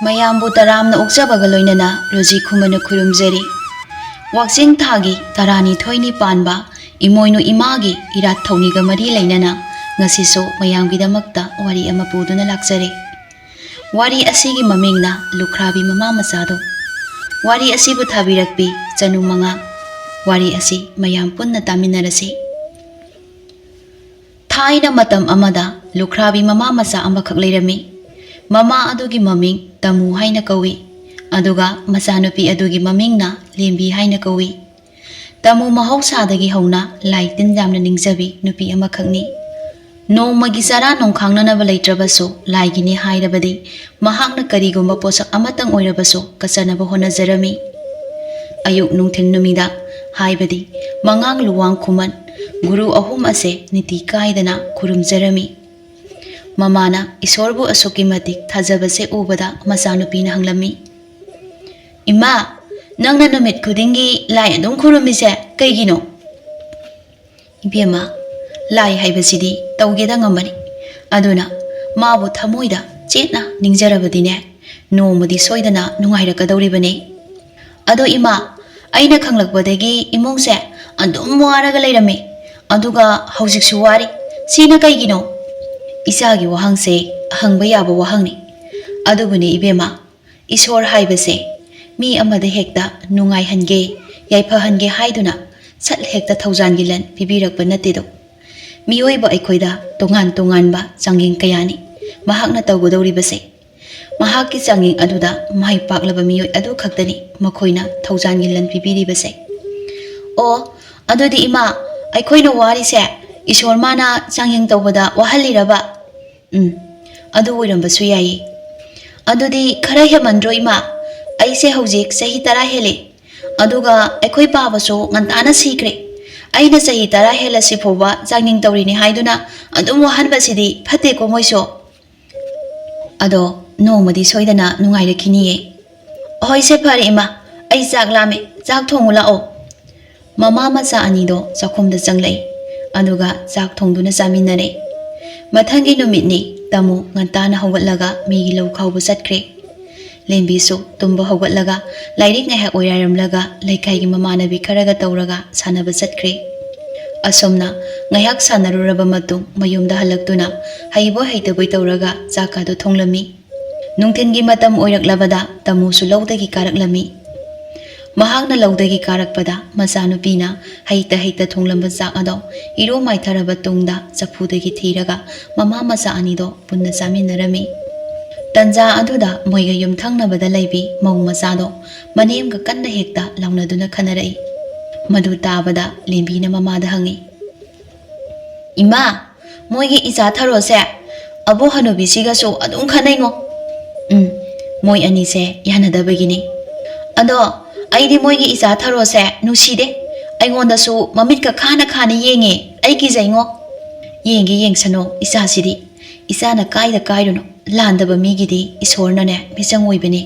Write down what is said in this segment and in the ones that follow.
ꯃꯌꯥꯝꯕꯨ ꯇꯔꯥꯝꯅ ꯑꯣꯛꯆꯕꯒ ꯂꯣꯏꯅꯅ ꯔꯣꯖꯤ ꯈꯨꯃꯟꯅ ꯈꯨꯔꯨꯝꯖꯔꯤ꯫ ꯋꯥꯛꯆꯤꯡ ꯊꯥꯒꯤ 12ꯅꯤ ꯄꯥꯟꯕ ꯏꯃꯣꯏꯅꯨ ꯏꯃꯥꯒꯤ ꯏꯔꯥꯠ ꯊꯧꯅꯤꯒ ꯃꯔꯤ ꯂꯩꯅꯅ ꯉꯁꯤꯁꯨ ꯃꯌꯥꯝꯒꯤꯗꯃꯛꯇ ꯋꯥꯔꯤ ꯑꯃ ꯄꯨꯗꯨꯅ ꯂꯥꯛꯆꯔꯦ꯫ ꯋꯥꯔꯤ ꯑꯁꯤꯒꯤ ꯃꯃꯤꯡꯅ ꯂꯨꯈ꯭ꯔꯥꯕꯤ ꯃꯃꯥ ꯃꯆꯥꯗꯣ꯫ ꯋꯥꯔꯤ ꯑꯁꯤꯕꯨ ꯊꯥꯕꯤꯔꯛꯄꯤ ꯆꯅꯨ ꯃꯉꯥꯡ꯫ ꯋꯥꯔꯤ ꯑꯁꯤ ꯃꯌꯥꯝ ꯄꯨꯟꯅ ꯇꯥꯃꯤꯟꯅꯔꯁꯤ꯫ ꯊꯥꯏꯅ ꯃꯇꯝ ꯑꯃꯗ ꯂꯨꯈ꯭ꯔꯥꯕꯤ ꯃꯃꯥ ꯃꯆꯥ ꯑꯃꯈꯛ ꯂꯩꯔꯝꯃꯤ꯫ ꯃꯃꯥ ꯑꯗꯨꯒꯤ ꯃꯃꯤꯡ ꯇꯃꯨ ꯍꯥꯏꯅ ꯀꯧꯏ, ꯑꯗꯨꯒ ꯃꯆꯥꯅꯨꯄꯤ ꯑꯗꯨꯒꯤ ꯃꯃꯤꯡꯅ ꯂꯦꯝꯕꯤ ꯍꯥꯏꯅ ꯀꯧꯏ꯫ ꯇꯃꯨ ꯃꯍꯧꯁꯥꯗꯒꯤ ꯍꯧꯅ ꯂꯥꯏ ꯇꯤꯟ ꯌꯥꯝꯅ ꯅꯤꯡꯖꯕꯤ ꯅꯨꯄꯤ ꯑꯃꯈꯛꯅꯤ꯫ ꯅꯣꯡꯃꯒꯤ ꯆꯔꯥ ꯅꯣꯡꯈꯥꯡꯅꯅꯕ ꯂꯩꯇ꯭ꯔꯕꯁꯨ ꯂꯥꯏꯒꯤꯅꯤ ꯍꯥꯏꯔꯕꯗꯤ ꯃꯍꯥꯛꯅ ꯀꯔꯤꯒꯨꯝꯕ ꯄꯣꯠꯁꯛ ꯑꯃꯇꯪ ꯑꯣꯏꯔꯕꯁꯨ ꯀꯠꯆꯅꯕ ꯍꯣꯠꯅꯖꯔꯝꯃꯤ꯫ ꯑꯌꯨꯛ ꯅꯨꯡꯊꯤꯜ ꯅꯨꯃꯤꯗꯥꯡ ꯍꯥꯏꯕꯗꯤ ꯃꯉꯥꯡ ꯂꯨꯋꯥꯡ ꯈꯨꯃꯟ ꯒꯨꯔꯨ ꯑꯍꯨꯝ ꯑꯁꯦ ꯅꯤꯇꯤ ꯀꯥꯏꯗꯅ ꯈꯨꯔꯨꯝꯖꯔꯝꯃꯤ꯫ ꯃꯃꯥꯅ ꯏꯁꯣꯔꯕꯨ ꯑꯁꯨꯛꯀꯤ ꯃꯇꯤꯛ ꯊꯥꯖꯕꯁꯦ ꯎꯕꯗ ꯃꯆꯥꯅꯨꯄꯤꯅ ꯍꯪꯂꯝꯃꯤ, "ꯏꯃꯥ, ꯅꯪꯅ ꯅꯨꯃꯤꯠ ꯈꯨꯗꯤꯡꯒꯤ ꯂꯥꯏ ꯑꯗꯨꯝ ꯈꯨꯔꯨꯝꯃꯤꯁꯦ ꯀꯩꯒꯤꯅꯣ?" "ꯏꯕꯦꯝꯃ, ꯂꯥꯏ ꯍꯥꯏꯕꯁꯤꯗꯤ ꯇꯧꯒꯦꯗ ꯉꯝꯕꯅꯤ, ꯑꯗꯨꯅ ꯃꯥꯕꯨ ꯊꯃꯣꯏꯗ ꯆꯦꯠꯅ ꯅꯤꯡꯖꯔꯕꯗꯤꯅꯦ ꯅꯣꯡꯃꯗꯤ ꯁꯣꯏꯗꯅ ꯅꯨꯡꯉꯥꯏꯔꯛꯀꯗꯧꯔꯤꯕꯅꯤ꯫ ꯑꯗꯣ ꯏꯃꯥ, ꯑꯩꯅ ꯈꯪꯂꯛꯄꯗꯒꯤ ꯏꯃꯨꯡꯁꯦ ꯑꯗꯨꯝ ꯋꯥꯔꯒ ꯂꯩꯔꯝꯃꯤ, ꯑꯗꯨꯒ ꯍꯧꯖꯤꯛꯁꯨ ꯋꯥꯔꯤ, ꯁꯤꯅ ꯀꯩꯒꯤꯅꯣ?" "ꯏꯆꯥꯒꯤ ꯋꯥꯍꯪꯁꯦ ꯍꯪꯕ ꯌꯥꯕ ꯋꯥꯍꯪꯅꯤ, ꯑꯗꯨꯕꯨꯅꯤ ꯏꯕꯦꯝꯃ, ꯏꯁꯣꯔ ꯍꯥꯏꯕꯁꯦ ꯃꯤ ꯑꯃꯗ ꯍꯦꯛꯇ ꯅꯨꯡꯉꯥꯏꯍꯟꯒꯦ ꯌꯥꯏꯐꯍꯟꯒꯦ ꯍꯥꯏꯗꯨꯅ ꯁꯠ ꯍꯦꯛꯇ ꯊꯧꯖꯥꯟꯒꯤ ꯂꯟ ꯄꯤꯕꯤꯔꯛꯄ ꯅꯠꯇꯦꯗꯣ꯫ ꯃꯤꯑꯣꯏꯕ ꯑꯩꯈꯣꯏꯗ ꯇꯣꯉꯥꯟ ꯇꯣꯉꯥꯟꯕ ꯆꯥꯡꯌꯦꯡ ꯀꯌꯥꯅꯤ ꯃꯍꯥꯛꯅ ꯇꯧꯒꯗꯧꯔꯤꯕꯁꯦ꯫ ꯃꯍꯥꯛꯀꯤ ꯆꯥꯡꯌꯦꯡ ꯑꯗꯨꯗ ꯃꯥꯏ ꯄꯥꯛꯂꯕ ꯃꯤꯑꯣꯏ ꯑꯗꯨ ꯈꯛꯇꯅꯤ ꯃꯈꯣꯏꯅ ꯊꯧꯖꯥꯟꯒꯤ ꯂꯟ ꯄꯤꯕꯤꯔꯤꯕꯁꯦ꯫ ꯑꯣ, ꯑꯗꯨꯗꯤ ꯏꯃꯥ, ꯑꯩꯈꯣꯏꯅ ꯋꯥꯔꯤꯁꯦ ꯏꯁꯣꯔ ꯃꯥꯅ ꯆꯥꯡꯌꯦꯡ ꯇꯧꯕꯗ ꯋꯥꯍꯜꯂꯤꯔꯕ?" "ꯑꯗꯨ ꯑꯣꯏꯔꯝꯕꯁꯨ ꯌꯥꯏꯌꯦ꯫ ꯑꯗꯨꯗꯤ ꯈꯔ ꯍꯦꯃꯟꯗ꯭ꯔꯣ ꯏꯃꯥ? ꯑꯩꯁꯦ ꯍꯧꯖꯤꯛ ꯆꯍꯤ 10 ꯍꯦꯜꯂꯦ, ꯑꯗꯨꯒ ꯑꯩꯈꯣꯏ ꯄꯥꯕꯁꯨ ꯉꯟꯇꯥꯅ ꯁꯤꯈ꯭ꯔꯦ꯫ ꯑꯩꯅ ꯆꯍꯤ 10 ꯍꯦꯜꯂꯁꯤ ꯐꯥꯎꯕ ꯆꯥꯡꯌꯦꯡ ꯇꯧꯔꯤꯅꯤ ꯍꯥꯏꯗꯨꯅ ꯑꯗꯨꯝ ꯋꯥꯍꯟꯕꯁꯤꯗꯤ ꯐꯠꯇꯦꯀꯣ ꯃꯣꯏꯁꯨ꯫ ꯑꯗꯣ ꯅꯣꯡꯃꯗꯤ ꯁꯣꯏꯗꯅ ꯅꯨꯡꯉꯥꯏꯔꯛꯈꯤꯅꯤꯌꯦ." "ꯍꯣꯏꯁꯦ ꯐꯔꯦ ꯏꯃꯥ, ꯑꯩ ꯆꯥꯛ ꯂꯥꯝꯃꯦ, ꯆꯥꯛ ꯊꯣꯡꯉꯨ ꯂꯥꯛꯑꯣ." ꯃꯃꯥ ꯃꯆꯥ ꯑꯅꯤꯗꯣ ꯆꯥꯛꯈꯨꯝꯗ ꯆꯪꯂꯛꯏ, ꯑꯗꯨꯒ ꯆꯥꯛ ꯊꯣꯡꯗꯨꯅ ꯆꯥꯃꯤꯟꯅꯔꯦ꯫ ꯃꯊꯪꯒꯤ ꯅꯨꯃꯤꯠꯅꯤ ꯇꯃꯨ ꯉꯟꯇꯥꯅ ꯍꯧꯒꯠꯂꯒ ꯃꯤꯒꯤ ꯂꯧ ꯈꯥꯎꯕ ꯆꯠꯈ꯭ꯔꯦ꯫ ꯂꯦꯝꯕꯤꯁꯨ ꯇꯨꯝꯕ ꯍꯧꯒꯠꯂꯒ ꯂꯥꯏꯔꯤꯛ ꯉꯥꯏꯍꯥꯛ ꯑꯣꯏꯔꯥꯏꯔꯝꯂꯒ ꯂꯩꯀꯥꯏꯒꯤ ꯃꯃꯥꯟꯅꯕꯤ ꯈꯔꯒ ꯇꯧꯔꯒ ꯁꯥꯟꯅꯕ ꯆꯠꯈ꯭ꯔꯦ꯫ ꯑꯁꯨꯝꯅ ꯉꯥꯏꯍꯥꯛ ꯁꯥꯟꯅꯔꯨꯔꯕ ꯃꯇꯨꯡ ꯃꯌꯨꯝꯗ ꯍꯜꯂꯛꯇꯨꯅ ꯍꯩꯕꯣꯏ ꯍꯩꯇꯕꯣꯏ ꯇꯧꯔꯒ ꯆꯥꯛꯀꯗꯨ ꯊꯣꯡꯂꯝꯃꯤ꯫ ꯅꯨꯡꯊꯤꯟꯒꯤ ꯃꯇꯝ ꯑꯣꯏꯔꯛꯂꯕꯗ ꯇꯃꯨꯁꯨ ꯂꯧꯗꯒꯤ ꯀꯥꯔꯛꯂꯝꯃꯤ꯫ ꯃꯍꯥꯛꯅ ꯂꯧꯗꯒꯤ ꯀꯥꯔꯛꯄꯗ ꯃꯆꯥꯅꯨꯄꯤꯅ ꯍꯩꯇ ꯍꯩꯇ ꯊꯣꯡꯂꯝꯕ ꯆꯥꯛ ꯑꯗꯣ ꯏꯔꯨ ꯃꯥꯏꯊꯔꯕ ꯇꯨꯡꯗ ꯆꯐꯨꯗꯒꯤ ꯊꯤꯔꯒ ꯃꯃꯥ ꯃꯆꯥ ꯑꯅꯤꯗꯣ ꯄꯨꯟꯅ ꯆꯥꯃꯤꯟꯅꯔꯝꯃꯤ꯫ ꯇꯟꯖꯥ ꯑꯗꯨꯗ ꯃꯣꯏꯒ ꯌꯨꯝꯊꯪꯅꯕꯗ ꯂꯩꯕꯤ ꯃꯧ ꯃꯆꯥꯗꯣ ꯃꯅꯦꯝꯒ ꯀꯟꯅ ꯍꯦꯛꯇ ꯂꯥꯎꯅꯗꯨꯅ ꯈꯟꯅꯔꯛꯏ꯫ ꯃꯗꯨ ꯇꯥꯕꯗ ꯂꯦꯝꯕꯤꯅ ꯃꯃꯥꯗ ꯍꯪꯉꯤ, "ꯏꯃꯥ, ꯃꯣꯏꯒꯤ ꯏꯆꯥ ꯊꯔꯣꯁꯦ ꯑꯕꯣꯛ ꯍꯅꯨꯕꯤꯁꯤꯒꯁꯨ ꯑꯗꯨꯝ ꯈꯟꯅꯩꯉꯣ." "ꯃꯣꯏ ꯑꯅꯤꯁꯦ ꯌꯥꯅꯗꯕꯒꯤꯅꯤ. ꯑꯗꯣ ꯑꯩꯗꯤ ꯃꯣꯏꯒꯤ ꯏꯆꯥ ꯊꯔꯣꯁꯦ ꯅꯨꯡꯁꯤꯗꯦ. ꯑꯩꯉꯣꯟꯗꯁꯨ ꯃꯃꯤꯠꯀ ꯈꯥꯅ ꯈꯥꯅ ꯌꯦꯡꯉꯦ, ꯑꯩ ꯀꯤꯖꯩꯉꯣ." "ꯌꯦꯡꯒꯦ ꯌꯦꯡꯁꯅꯣ ꯏꯆꯥꯁꯤꯗꯤ, ꯏꯆꯥꯅ ꯀꯥꯏꯗ ꯀꯥꯏꯔꯨꯅꯣ, ꯂꯥꯟꯗꯕ ꯃꯤꯒꯤꯗꯤ ꯏꯁꯣꯔꯅꯅꯦ ꯃꯤꯆꯪ ꯑꯣꯏꯕꯅꯤ."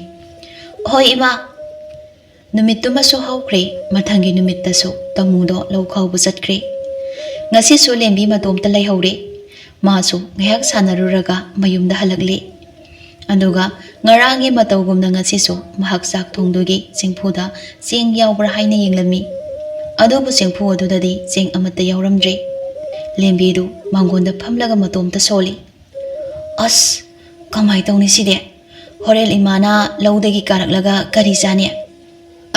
"ꯍꯣꯏ ꯏꯃꯥ." ꯅꯨꯃꯤꯠꯇꯨꯃꯁꯨ ꯍꯧꯈ꯭ꯔꯦ꯫ ꯃꯊꯪꯒꯤ ꯅꯨꯃꯤꯠꯇꯁꯨ ꯇꯃꯨꯗꯣ ꯂꯧ ꯈꯥꯎꯕ ꯆꯠꯈ꯭ꯔꯦ꯫ ꯉꯁꯤꯁꯨ ꯂꯦꯝꯕꯤ ꯃꯇꯣꯝꯇ ꯂꯩꯍꯧꯔꯦ꯫ ꯃꯥꯁꯨ ꯉꯥꯏꯍꯥꯛ ꯁꯥꯟꯅꯔꯨꯔꯒ ꯃꯌꯨꯝꯗ ꯍꯜꯂꯛꯂꯦ꯫ ꯑꯗꯨꯒ ꯉꯔꯥꯡꯒꯤ ꯃꯇꯧꯒꯨꯝꯅ ꯉꯁꯤꯁꯨ ꯃꯍꯥꯛ ꯆꯥꯛ ꯊꯣꯡꯗꯨꯒꯤ ꯆꯦꯡꯐꯨꯗ ꯆꯦꯡ ꯌꯥꯎꯕ꯭ꯔꯥ ꯍꯥꯏꯅ ꯌꯦꯡꯂꯝꯃꯤ꯫ ꯑꯗꯨꯕꯨ ꯆꯦꯡꯐꯨ ꯑꯗꯨꯗꯗꯤ ꯆꯦꯡ ꯑꯃꯠꯇ ꯌꯥꯎꯔꯝꯗ꯭ꯔꯦ꯫ ꯂꯦꯝꯕꯤꯗꯨ ꯃꯥꯡꯒꯣꯟꯗ ꯐꯝꯂꯒ ꯃꯇꯣꯝꯇ ꯁꯣꯜꯂꯤ꯫ "ꯑꯁ, ꯀꯃꯥꯏ ꯇꯧꯅꯤ ꯁꯤꯗꯤ? ꯍꯣꯔꯦꯟ ꯏꯃꯥꯅ ꯂꯧꯗꯒꯤ ꯀꯥꯔꯛꯂꯒ ꯀꯔꯤ ꯆꯥꯅꯤ?"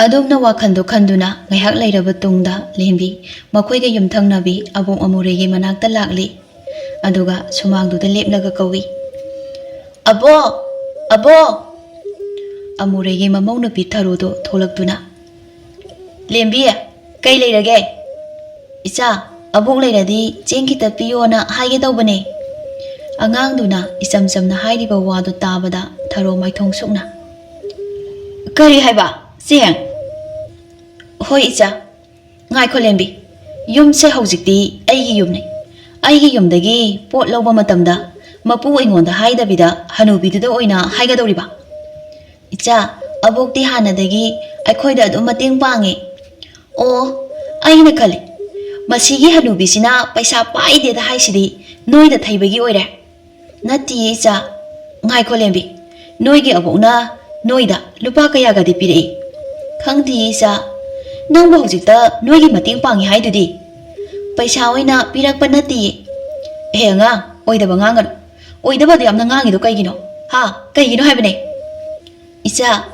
ꯑꯗꯨꯝꯅ ꯋꯥꯈꯟꯗꯣ ꯈꯟꯗꯨꯅ ꯉꯥꯏꯍꯥꯛ ꯂꯩꯔꯕ ꯇꯨꯡꯗ ꯂꯦꯝꯕꯤ ꯃꯈꯣꯏꯒ ꯌꯨꯝꯊꯪꯅꯕꯤ ꯑꯕꯣꯛ ꯑꯃꯨꯔꯩꯒꯤ ꯃꯅꯥꯛꯇ ꯂꯥꯛꯂꯤ꯫ ꯑꯗꯨꯒ ꯁꯨꯃꯥꯡꯗꯨꯗ ꯂꯦꯞꯂꯒ ꯀꯧꯏ, "ꯑꯕꯣꯛ, ꯑꯕꯣꯛ!" ꯑꯃꯨꯔꯩꯒꯤ ꯃꯃꯧ ꯅꯨꯄꯤ ꯊꯔꯣꯗꯣ ꯊꯣꯛꯂꯛꯇꯨꯅ, "ꯂꯦꯝꯕꯤ, ꯀꯩ ꯂꯩꯔꯒꯦ?" "ꯏꯆꯥ, ꯑꯕꯣꯛ ꯂꯩꯔꯗꯤ ꯆꯦꯡ ꯈꯤꯇ ꯄꯤꯌꯣꯅ ꯍꯥꯏꯒꯦ ꯇꯧꯕꯅꯦ." ꯑꯉꯥꯡꯗꯨꯅ ꯏꯆꯝ ꯆꯝꯅ ꯍꯥꯏꯔꯤꯕ ꯋꯥꯗꯨ ꯇꯥꯕꯗ ꯊꯔꯣ ꯃꯥꯏꯊꯣꯡ ꯁꯨꯛꯅ, "ꯀꯔꯤ ꯍꯥꯏꯕ? ꯆꯦꯡ?" "ꯍꯣꯏ ꯏꯆꯥ." "ꯉꯥꯏꯈꯣ ꯂꯦꯝꯕꯤ, ꯌꯨꯝꯁꯦ ꯍꯧꯖꯤꯛꯇꯤ ꯑꯩꯒꯤ ꯌꯨꯝꯅꯤ. ꯑꯩꯒꯤ ꯌꯨꯝꯗꯒꯤ ꯄꯣꯠ ꯂꯧꯕ ꯃꯇꯝꯗ ꯃꯄꯨ ꯑꯩꯉꯣꯟꯗ ꯍꯥꯏꯗꯕꯤꯗ ꯍꯅꯨꯕꯤꯗꯨꯗ ꯑꯣꯏna ꯍꯥꯏꯒꯗꯧꯔꯤꯕ?" "ꯏꯆꯥ, ꯑꯕꯣꯛꯇꯤ ꯍꯥꯟꯅꯗꯒꯤ ꯑꯩꯈꯣꯏꯗ ꯑꯗꯨꯝ ꯃꯇꯦꯡ ꯄꯥꯡꯉꯦ." "ꯑꯣ, ꯑꯩꯅ ꯈꯜꯂꯤ ꯃꯁꯤꯒꯤ ꯍꯅꯨꯕꯤꯁꯤꯅ ꯄꯩꯁꯥ ꯄꯥꯏꯗꯦꯗ ꯍꯥꯏꯁꯤꯗꯤ ꯅꯣꯏꯗ ꯊꯩꯕꯒꯤ ꯑꯣꯏꯔꯦ." "ꯅꯠꯇꯤꯌꯦ ꯏꯆꯥ." "ꯉꯥꯏꯈꯣ ꯂꯦꯝꯕꯤ, Noigi abokna noida lupa kayagadi pirei. Khangdi isa nangba hojikta noigi mating pangi haidudi. Paisa oina pirakpa nati. Heirang oidaba nganganu. Oidaba yamna ngangido kaigino. Ha, kaigino haibane. Isa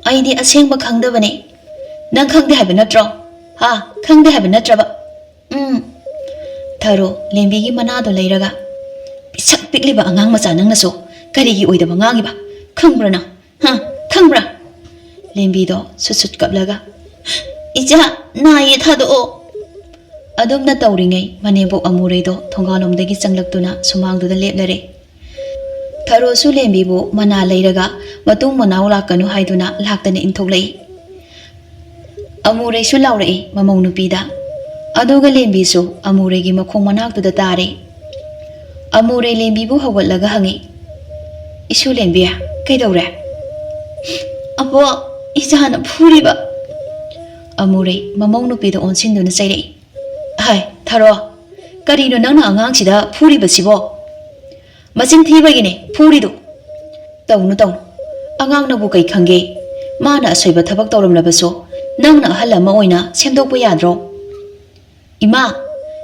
aidi asengba khangdabane. Nang khangde haiba natro. Ha, khangde haiba natraba. Tharo lembigi manado leiraga. Pisak pikliba angang macha nangnaso karigi oidaba ngangiba. Khangbra na. Ha, khangbra. Lembido sut kaplaga. Ija naye thado o. Adumna tauringai manebok amureido thongalomdagi changlaktuna sumangduda leplare. Tharo su lembibu mana leiraga matung manau lakanu haiduna laktana inthoklei. Amurei su laurei mamau nupida. Aduga lembi su amuregi makhong manaktuda tare. Amurei lembibu hawatlaga hangi. Isu lembiya kaidaure? Abo isana phuriba. Amurei mamau nupida onsinduna sairei. Hai, Tharo, karino nangna angangsida phuribasibo. Machin thibagine phuridu. Taunu angang bu kai khange. Mana asoiba thabak tawramlabaso nangna ahal ama oina semdokpa yadro. Ima,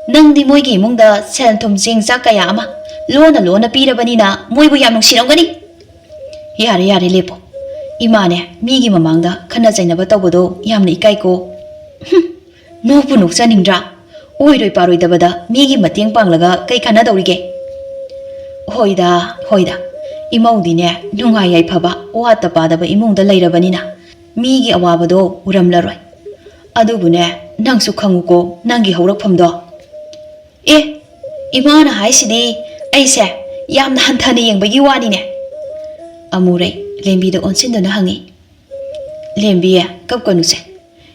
nangdi moigi imungda sel thum jing jak kaya ama lona pirabanina moibu yam nungsiramgani. Yare lepo. Imane migi mamangda khana jainaba tawbado yamna ikai ko. Nokpu nokjaningdra. Oiroi paroi dabada migi mateng panglaga kai khana dawrige. Hoida. Imaudine nungai yai phaba wata padaba imungda leirabanina migi awabado uramlaroi. Adubune nangsu khanguko nangi haurakphamdo. Imana haisidi aise yamna hanthana yengbagi wanine. Amurei lembida onsinduna hangi. Lembiye kapkanuse.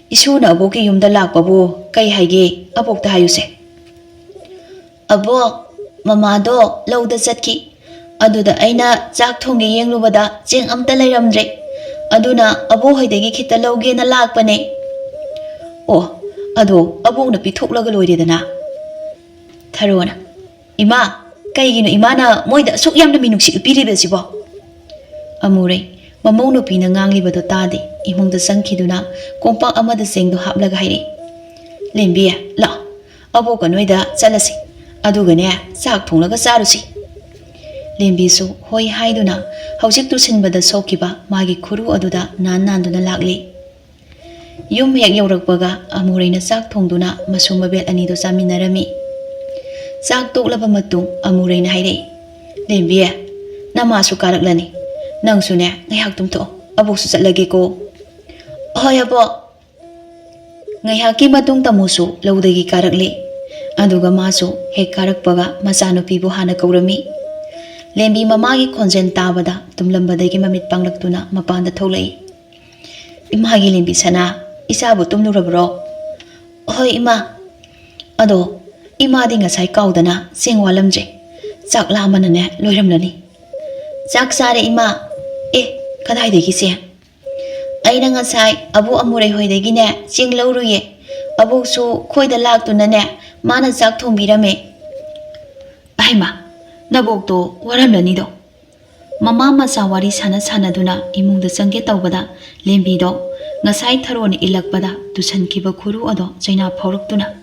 Isuna aboki yumda lakpabu kai haige abokta hayuse. Abok mamado lauda chatki. Aduda aina chak thongi yenglubada jeng amta leiramdre. Aduna abo hoidagi khita laugena lakpane. Oh, ado abokna pithoklaga loiredana. Tharona. Ima, kaigino imana moida asuk yamna minungsi upiribasibo. Amurei mamau nupina nganglibado tade imungda sangkhiduna kompak amada sengdo haplaga hairi. Lembiya la aboka noida chalasi. Adugane chak thonglaga charusi. Lembisu hoi haiduna haujik tusinbada sokiba magi khuru aduda nanduna lakli. Yum hek yaurakpaga amureina chak thongduna masum mabel anido chaminarami. Chak toklaba matung amureina haire. Lembiya namasu karaklani. Nangsune ngayhak tumtho aboksu chatlage ko. Hoi abo. Ngayhaki matung tamusu laudagi karakli. Aduga masu hek karakpaga machanupibu hana kaurami. Lembi mamagi khonjen tabada tumlambadagi mamit panglaktuna mapanda tholai. Imagi lembi sana isabu tumlurabro. Hoi ima. Ado imadi ngasai kaudana sengwalamje. Chak lamanane loiramlani. Chak sare ima. Kadaidagi se? Aina ngasai abu amurei hoidagine ching lauruye. Aboksu khoida laktunane mana chak thongbirame. Aima. Nabokto waramlanido. Mama macha wari sanaduna imungda changge tawbada lembido ngasai tharone ilakpada tusankiba khuru ado chaina phauruktuna.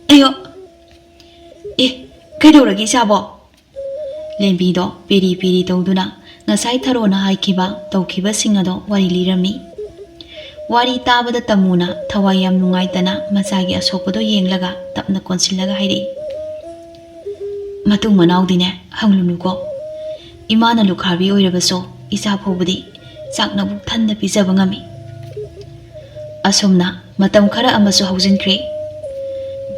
Ayo. Kaidoragi sabo. Lembido peri tawduna ngasai tharona haikiba tawkiba singado wari lirami. Wari tabada tamuna thawai yam nungaitana machagi asokpado yenglaga tapna konsillaga hairi. Matung manaudine hanglunuko. Imana Lukhrabi oirabaso isa phobadi chakna buk thanna pijaba ngami. Asomna matam khara amasu haujinkre.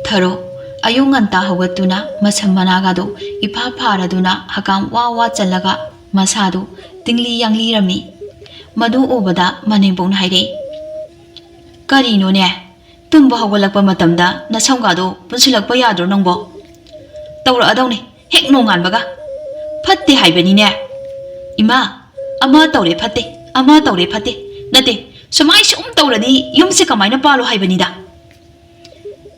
Tharo ayung anta hawatuna masam managado ipa pharaduna hakam wa chalaga masadu tingli yangli rami. Madu obada manembong haire. Karino ne tumba hawalakpa matamda nasamgado punsilakpa yadro nangbo. Tawra adawne hek nongan baga fatte haibani ne. Ima ama tawre fatte nate sumai sum tawradi yumse kamaina palo haibani da.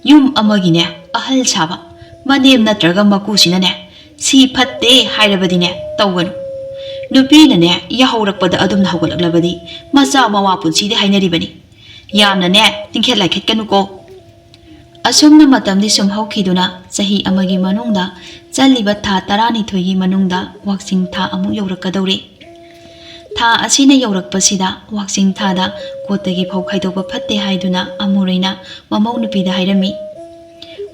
Yum amagine ahal saba manem natraga makusina ne si fatte hairabadi ne tawganu. ꯅꯨꯄꯤꯅꯅꯦ ꯌꯥꯍꯧꯔꯛꯄꯗ ꯑꯗꯨꯝꯅ ꯍꯧꯒꯠꯂꯛꯂꯕꯗꯤ ꯃꯆꯥ ꯃꯋꯥ ꯄꯨꯟꯁꯤꯗꯤ ꯍꯥꯏꯅꯔꯤꯕꯅꯤ ꯌꯥꯝꯅꯅꯦ ꯇꯤꯡꯈꯦꯠ ꯂꯥꯏꯈꯦꯠꯀꯅꯨꯀꯣ ꯑꯁꯨꯝꯅ ꯃꯇꯝꯗꯤ ꯁꯨꯝ ꯍꯧꯈꯤꯗꯨꯅ ꯆꯍꯤ ꯑꯃꯒꯤ ꯃꯅꯨꯡꯗ ꯆꯠꯂꯤꯕ ꯊꯥ 12ꯒꯤ ꯃꯅꯨꯡꯗ ꯋꯥꯛꯆꯤꯡ ꯊꯥ ꯑꯃꯨꯛ ꯌꯧꯔꯛꯀꯗꯧꯔꯦ ꯊꯥ ꯑꯁꯤꯅ ꯌꯧꯔꯛꯄꯁꯤꯗ ꯋꯥꯛꯆꯤꯡ ꯊꯥꯗ ꯀꯣꯠꯇꯒꯤ ꯐꯧ ꯈꯥꯏꯗꯣꯛꯄ ꯐꯠꯇꯦ ꯍꯥꯏꯗꯨꯅ ꯑꯃꯨꯔꯩꯅ ꯃꯃꯧ ꯅꯨꯄꯤꯗ ꯍꯥꯏꯔꯝꯃꯤ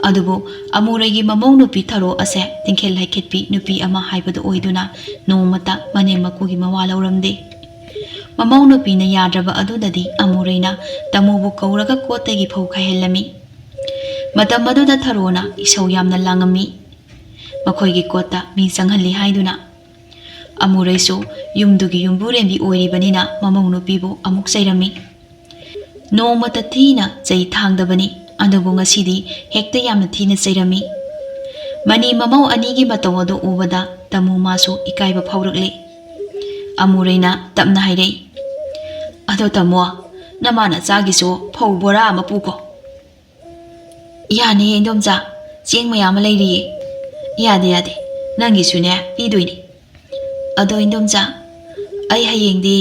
ꯑꯗꯨꯕꯨ ꯑꯃꯨꯔꯩꯒꯤ ꯃꯃꯧ ꯅꯨꯄꯤ ꯊꯔꯣ ꯑꯁꯦ ꯇꯤꯡꯈꯦꯜ ꯂꯥꯏꯈꯦꯠꯄꯤ ꯅꯨꯄꯤ ꯑꯃ ꯍꯥꯏꯕꯗꯨ ꯑꯣꯏꯗꯨꯅ ꯅꯣꯡꯃꯇ ꯃꯅꯦꯝ ꯃꯀꯨꯒꯤ ꯃꯋꯥ ꯂꯧꯔꯝꯗꯦ ꯃꯃꯧ ꯅꯨꯄꯤꯅ ꯌꯥꯗ꯭ꯔꯕ ꯑꯗꯨꯗꯗꯤ ꯑꯃꯨꯔꯩꯅ ꯇꯃꯨꯕꯨ ꯀꯧꯔꯒ ꯀꯣꯠꯇꯒꯤ ꯐꯧ ꯈꯥꯏꯍꯜꯂꯝꯃꯤ ꯃꯇꯝ ꯑꯗꯨꯗ ꯊꯔꯣꯅ ꯏꯁꯧ ꯌꯥꯝꯅ ꯂꯥꯡꯉꯝꯃꯤ ꯃꯈꯣꯏꯒꯤ ꯀꯣꯠꯇ ꯃꯤ ꯆꯪꯍꯜꯂꯤ ꯍꯥꯏꯗꯨꯅ ꯑꯃꯨꯔꯩꯁꯨ ꯌꯨꯝꯗꯨꯒꯤ ꯌꯨꯝꯕꯨꯔꯦꯝꯕꯤ ꯑꯣꯏꯔꯤꯕꯅꯤꯅ ꯃꯃꯧ ꯅꯨꯄꯤꯕꯨ ꯑꯃꯨꯛ ꯆꯩꯔꯝꯃꯤ ꯅꯣꯡꯃꯇ ꯊꯤꯅ ꯆꯩ ꯊꯥꯡꯗꯕꯅꯤ ꯑꯗꯨꯕꯨ ꯉꯁꯤꯗꯤ ꯍꯦꯛꯇ ꯌꯥꯝꯅ ꯊꯤꯅ ꯆꯩꯔꯝꯃꯤ ꯃꯅꯤ ꯃꯃꯧ ꯑꯅꯤꯒꯤ ꯃꯇꯧ ꯑꯗꯨ ꯎꯕꯗ ꯇꯃꯨ ꯃꯥꯁꯨ ꯏꯀꯥꯏꯕ ꯐꯥꯎꯔꯛꯂꯤ ꯑꯃꯨꯔꯩꯅ ꯇꯞꯅ ꯍꯥꯏꯔꯛꯏ ꯑꯗꯣ ꯇꯃꯣ ꯅꯃꯥꯅꯆꯥꯒꯤꯁꯨ ꯐꯧ ꯕꯣꯔꯥ ꯑꯃ ꯄꯨꯀꯣ ꯌꯥꯅꯤꯌꯦ ꯏꯟꯗꯣꯝꯆꯥ ꯆꯦꯡ ꯃꯌꯥꯝ ꯑꯃ ꯂꯩꯔꯤꯌꯦ ꯌꯥꯗꯦ ꯅꯪꯒꯤꯁꯨꯅꯦ ꯄꯤꯗꯣꯏꯅꯤ ꯑꯗꯣ ꯏꯟꯗꯣꯝꯆꯥ ꯑꯩ ꯍꯌꯦꯡꯗꯤ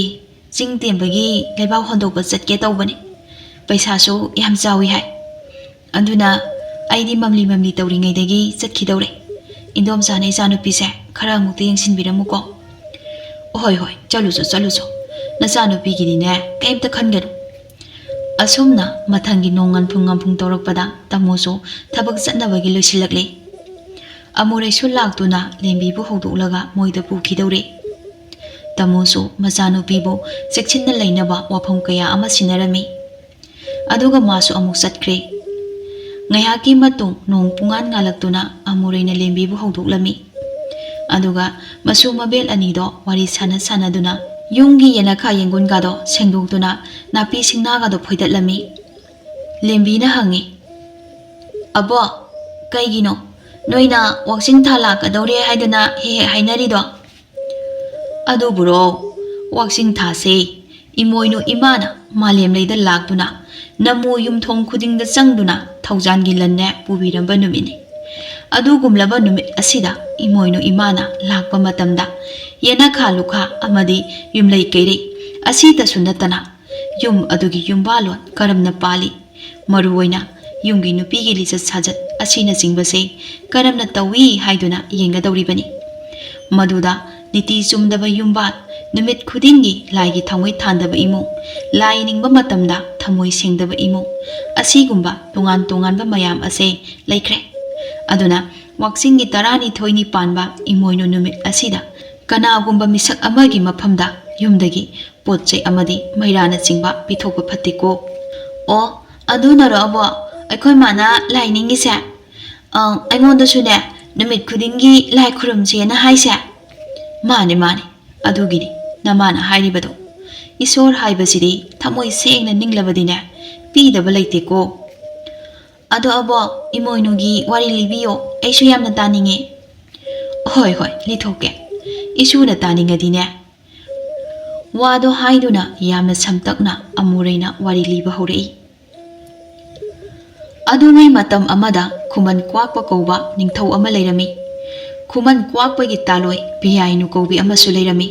ꯆꯤꯡ ꯇꯦꯝꯕꯒꯤ ꯂꯩꯕꯥꯛ ꯍꯣꯟꯗꯣꯛꯄ ꯆꯠꯀꯦ ꯇꯧꯕꯅꯤ ꯄꯩꯁꯥꯁꯨ ꯌꯥꯝ ꯆꯥꯎꯏ ꯍꯥꯏ ꯑꯗꯨꯅ ꯑꯩꯗꯤ ꯃꯝꯂꯤ ꯇꯧꯔꯤꯉꯩꯗꯒꯤ ꯆꯠꯈꯤꯗꯧꯔꯦ ꯏꯟꯗꯣꯝꯆꯥꯅ ꯏꯆꯥꯅꯨꯄꯤꯁꯦ ꯈꯔ ꯑꯃꯨꯛꯇ ꯌꯦꯡꯁꯤꯟꯕꯤꯔꯝꯃꯨꯀꯣ ꯍꯣꯏ ꯆꯠꯂꯨꯆꯣ ꯅꯆꯥꯅꯨꯄꯤꯒꯤꯗꯤꯅꯦ ꯀꯩꯝꯇ ꯈꯟꯒꯅꯨ ꯑꯁꯨꯝꯅ ꯃꯊꯪꯒꯤ ꯅꯣꯡ ꯉꯟꯐꯨꯡ ꯇꯧꯔꯛꯄꯗ ꯇꯃꯣꯁꯨ ꯊꯕꯛ ꯆꯠꯅꯕꯒꯤ ꯂꯣꯏꯁꯤꯜꯂꯛꯂꯤ ꯑꯃꯨꯔꯩꯁꯨ ꯂꯥꯛꯇꯨꯅ ꯂꯦꯝꯕꯤꯕꯨ ꯍꯧꯗꯣꯛꯂꯒ ꯃꯣꯏꯗ ꯄꯨꯈꯤꯗꯧꯔꯦ ꯇꯃꯣꯁꯨ ꯃꯆꯥꯅꯨꯄꯤꯕꯨ ꯆꯦꯛꯁꯤꯟꯅ ꯂꯩꯅꯕ ꯋꯥꯐꯝ ꯀꯌꯥ ꯑꯃ ꯁꯤꯟꯅꯔꯝꯃꯤ ꯑꯗꯨꯒ ꯃꯥꯁꯨ ꯑꯃꯨꯛ ꯆꯠꯈ꯭ꯔꯦ ꯉꯥꯏꯍꯥꯛꯀꯤ ꯃꯇꯨꯡ ꯅꯣꯡ ꯄꯨꯡꯉꯥꯟ ꯉꯥꯜꯂꯛꯇꯨꯅ ꯑꯃꯨꯔꯩꯅ ꯂꯦꯝꯕꯤꯕꯨ ꯍꯧꯗꯣꯛꯂꯝꯃꯤ ꯑꯗꯨꯒ ꯃꯁꯨ ꯃꯕꯦꯜ ꯑꯅꯤꯗꯣ ꯋꯥꯔꯤ ꯁꯥꯟꯅꯗꯨꯅ ꯌꯨꯝꯒꯤ ꯌꯦꯅꯈꯥ ꯌꯦꯡꯒꯨꯟꯒꯗꯣ ꯁꯦꯡꯗꯣꯛꯇꯨꯅ ꯅꯥꯄꯤ ꯁꯤꯡꯅꯥꯒꯗꯣ ꯐꯣꯏꯗꯠꯂꯝꯃꯤ ꯂꯦꯝꯕꯤꯅ ꯍꯪꯉꯤ ꯑꯕꯣ ꯀꯩꯒꯤꯅꯣ ꯅꯣꯏꯅ ꯋꯥꯛꯆꯤꯡ ꯊꯥ ꯂꯥꯛꯀꯗꯧꯔꯦ ꯍꯥꯏꯗꯅ ꯍꯦꯛ ꯍꯥꯏꯅꯔꯤꯗꯣ ꯑꯗꯨꯕꯨꯔꯣ ꯋꯥꯛꯆꯤꯡ ꯊꯥꯁꯦ ꯏꯃꯣꯏꯅꯨ ꯏꯃꯥꯅ ꯃꯥꯂꯦꯝꯂꯩꯗ ꯂꯥꯛꯇꯨꯅ ꯅꯃꯨ ꯌꯨꯝꯊꯣꯡ ꯈꯨꯗꯤꯡꯗ ꯆꯪꯗꯨꯅ ꯊꯧꯖꯥꯟꯒꯤ ꯂꯟꯅꯦ ꯄꯨꯕꯤꯔꯝꯕ ꯅꯨꯃꯤꯠꯅꯤ ꯑꯗꯨꯒꯨꯝꯂꯕ ꯅꯨꯃꯤꯠ ꯑꯁꯤꯗ ꯏꯃꯣꯏꯅꯨ ꯏꯃꯥꯅ ꯂꯥꯛꯄ ꯃꯇꯝꯗ ꯌꯦꯅꯈꯥ ꯂꯨꯈꯥ ꯑꯃꯗꯤ ꯌꯨꯝꯂꯩ ꯀꯩꯔꯩ ꯑꯁꯤꯇꯁꯨ ꯅꯠꯇꯅ ꯌꯨꯝ ꯑꯗꯨꯒꯤ ꯌꯨꯝꯕꯥꯂꯣꯟ ꯀꯔꯝꯅ ꯄꯥꯜꯂꯤ ꯃꯔꯨꯑꯣꯏꯅ ꯌꯨꯝꯒꯤ ꯅꯨꯄꯤꯒꯤ ꯂꯤꯆꯠ ꯁꯥꯖꯠ ꯑꯁꯤꯅꯆꯤꯡꯕꯁꯦ ꯀꯔꯝꯅ ꯇꯧꯏ ꯍꯥꯏꯗꯨꯅ ꯌꯦꯡꯒꯗꯧꯔꯤꯕꯅꯤ ꯃꯗꯨꯗ ꯅꯤꯇꯤ ꯆꯨꯝꯗꯕ ꯌꯨꯝꯕꯥꯜ ꯅꯨꯃꯤꯠ ꯈꯨꯗꯤꯡꯒꯤ ꯂꯥꯏꯒꯤ ꯊꯥꯡꯃꯩ ꯊꯥꯟꯗꯕ ꯏꯃꯨꯡ ꯂꯥꯏ ꯅꯤꯡꯕ ꯃꯇꯝꯗ ꯊꯃꯣꯏ ꯁꯦꯡꯗꯕ ꯏꯃꯨꯡ ꯑꯁꯤꯒꯨꯝꯕ ꯇꯣꯉꯥꯟꯕ ꯃꯌꯥꯝ ꯑꯁꯦ ꯂꯩꯈ꯭ꯔꯦ ꯑꯗꯨꯅ ꯋꯥꯛꯆꯤꯡꯒꯤ 12ꯅꯤ ꯄꯥꯟꯕ ꯏꯃꯣꯏꯅꯨ ꯅꯨꯃꯤꯠ ꯑꯁꯤꯗ ꯀꯅꯥꯒꯨꯝꯕ ꯃꯤꯁꯛ ꯑꯃꯒꯤ ꯃꯐꯝꯗ ꯌꯨꯝꯗꯒꯤ ꯄꯣꯠ ꯆꯩ ꯑꯃꯗꯤ ꯃꯩꯔꯥꯅꯆꯤꯡꯕ ꯄꯤꯊꯣꯛꯄ ꯐꯠꯇꯦꯀꯣ ꯑꯣ ꯑꯗꯨꯅꯔꯣ ꯑꯕꯣ ꯑꯩꯈꯣꯏ ꯃꯥꯅ ꯂꯥꯏ ꯅꯤꯡꯉꯤꯁꯦ ꯑꯩꯉꯣꯟꯗꯁꯨꯅꯦ ꯅꯨꯃꯤꯠ ꯈꯨꯗꯤꯡꯒꯤ ꯂꯥꯏ ꯈꯨꯔꯨꯝꯁꯦꯅ ꯍꯥꯏꯁꯦ ꯃꯥꯅꯦ ꯑꯗꯨꯒꯤꯅꯤ ꯅꯃꯥꯅ ꯍꯥꯏꯔꯤꯕꯗꯣ ꯏꯁꯣꯔ ꯍꯥꯏꯕꯁꯤꯗꯤ ꯊꯃꯣꯏ ꯁꯦꯡꯅ ꯅꯤꯡꯂꯕꯗꯤꯅꯦ ꯄꯤꯗꯕ ꯂꯩꯇꯦꯀꯣ ꯑꯗꯣ ꯑꯕꯣ ꯏꯃꯣꯏꯅꯨꯒꯤ ꯋꯥꯔꯤ ꯂꯤꯕꯤꯌꯣ ꯑꯩꯁꯨ ꯌꯥꯝꯅ ꯇꯥꯅꯤꯡꯉꯦ ꯍꯣꯏ ꯂꯤꯊꯣꯛꯀꯦ ꯏꯁꯨꯅ ꯇꯥꯅꯤꯡꯉꯗꯤꯅꯦ ꯋꯥꯗꯣ ꯍꯥꯏꯗꯨꯅ ꯌꯥꯝꯅ ꯁꯝꯇꯛꯅ ꯑꯃꯨꯔꯩꯅ ꯋꯥꯔꯤ ꯂꯤꯕ ꯍꯧꯔꯛꯏ ꯑꯗꯨꯉꯩ ꯃꯇꯝ ꯑꯃꯗ ꯈꯨꯃꯟ ꯀ꯭ꯋꯥꯛꯄ ꯀꯧꯕ ꯅꯤꯡꯊꯧ ꯑꯃ ꯂꯩꯔꯝꯃꯤ ꯈꯨꯃꯟ ꯀ꯭ꯋꯥꯛꯄꯒꯤ ꯇꯥꯂꯣꯏ ꯄꯤꯌꯥꯏꯅꯨ ꯀꯧꯕꯤ ꯑꯃꯁꯨ ꯂꯩꯔꯝꯃꯤ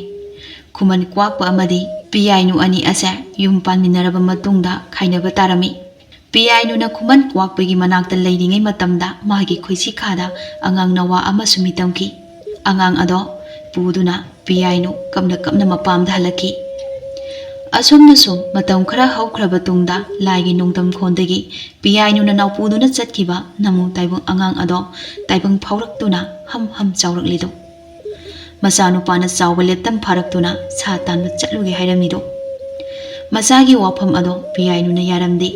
ꯈꯨꯃꯟ ꯀ꯭ꯋꯥꯛꯄ ꯑꯃꯗꯤ ꯄꯤꯌꯥꯏꯅꯨ ꯑꯅꯤ ꯑꯁꯦ ꯌꯨꯝ ꯄꯥꯟꯃꯤꯟꯅꯔꯕ ꯃꯇꯨꯡꯗ ꯈꯥꯏꯅꯕ ꯇꯥꯔꯝꯃꯤ ꯄꯤꯌꯥꯏꯅꯨꯅ ꯈꯨꯃꯟ ꯀ꯭ꯋꯥꯛꯄꯒꯤ ꯃꯅꯥꯛꯇ ꯂꯩꯔꯤꯉꯩ ꯃꯇꯝꯗ ꯃꯥꯒꯤ ꯈꯣꯏꯁꯤꯈꯥꯗ ꯑꯉꯥꯡ ꯅꯋꯥ ꯑꯃꯁꯨ ꯃꯤꯇꯝꯈꯤ ꯑꯉꯥꯡ ꯑꯗꯣ ꯄꯨꯗꯨꯅ ꯄꯤꯌꯥꯏꯅꯨ ꯀꯞꯅ ꯃꯄꯥꯝꯗ ꯍꯜꯂꯛꯈꯤ ꯑꯁꯨꯝꯅ ꯁꯨꯝ ꯃꯇꯝ ꯈꯔ ꯍꯧꯈ꯭ꯔꯕ ꯇꯨꯡꯗ ꯂꯥꯏꯒꯤ ꯅꯣꯡꯗꯝꯈꯣꯟꯗꯒꯤ ꯄꯤꯌꯥꯏꯅꯨꯅ ꯅꯥꯎꯄꯨꯗꯨꯅ ꯆꯠꯈꯤꯕ ꯅꯃꯨ ꯇꯥꯏꯕꯪ ꯑꯉꯥꯡ ꯑꯗꯣ ꯇꯥꯏꯕꯪ ꯐꯥꯎꯔꯛꯇꯨꯅ ꯍꯝ ꯆꯥꯎꯔꯛꯂꯤꯗꯣ ꯃꯆꯥꯅꯨꯄꯥꯅ ꯆꯥꯎꯕ ꯂꯦꯠꯇꯝ ꯐꯥꯔꯛꯇꯨꯅ ꯁꯥ ꯇꯥꯟꯕ ꯆꯠꯂꯨꯒꯦ ꯍꯥꯏꯔꯝꯃꯤꯗꯣ ꯃꯆꯥꯒꯤ ꯋꯥꯐꯝ ꯑꯗꯣ ꯄꯤꯌꯥꯏꯅꯨꯅ ꯌꯥꯔꯝꯗꯦ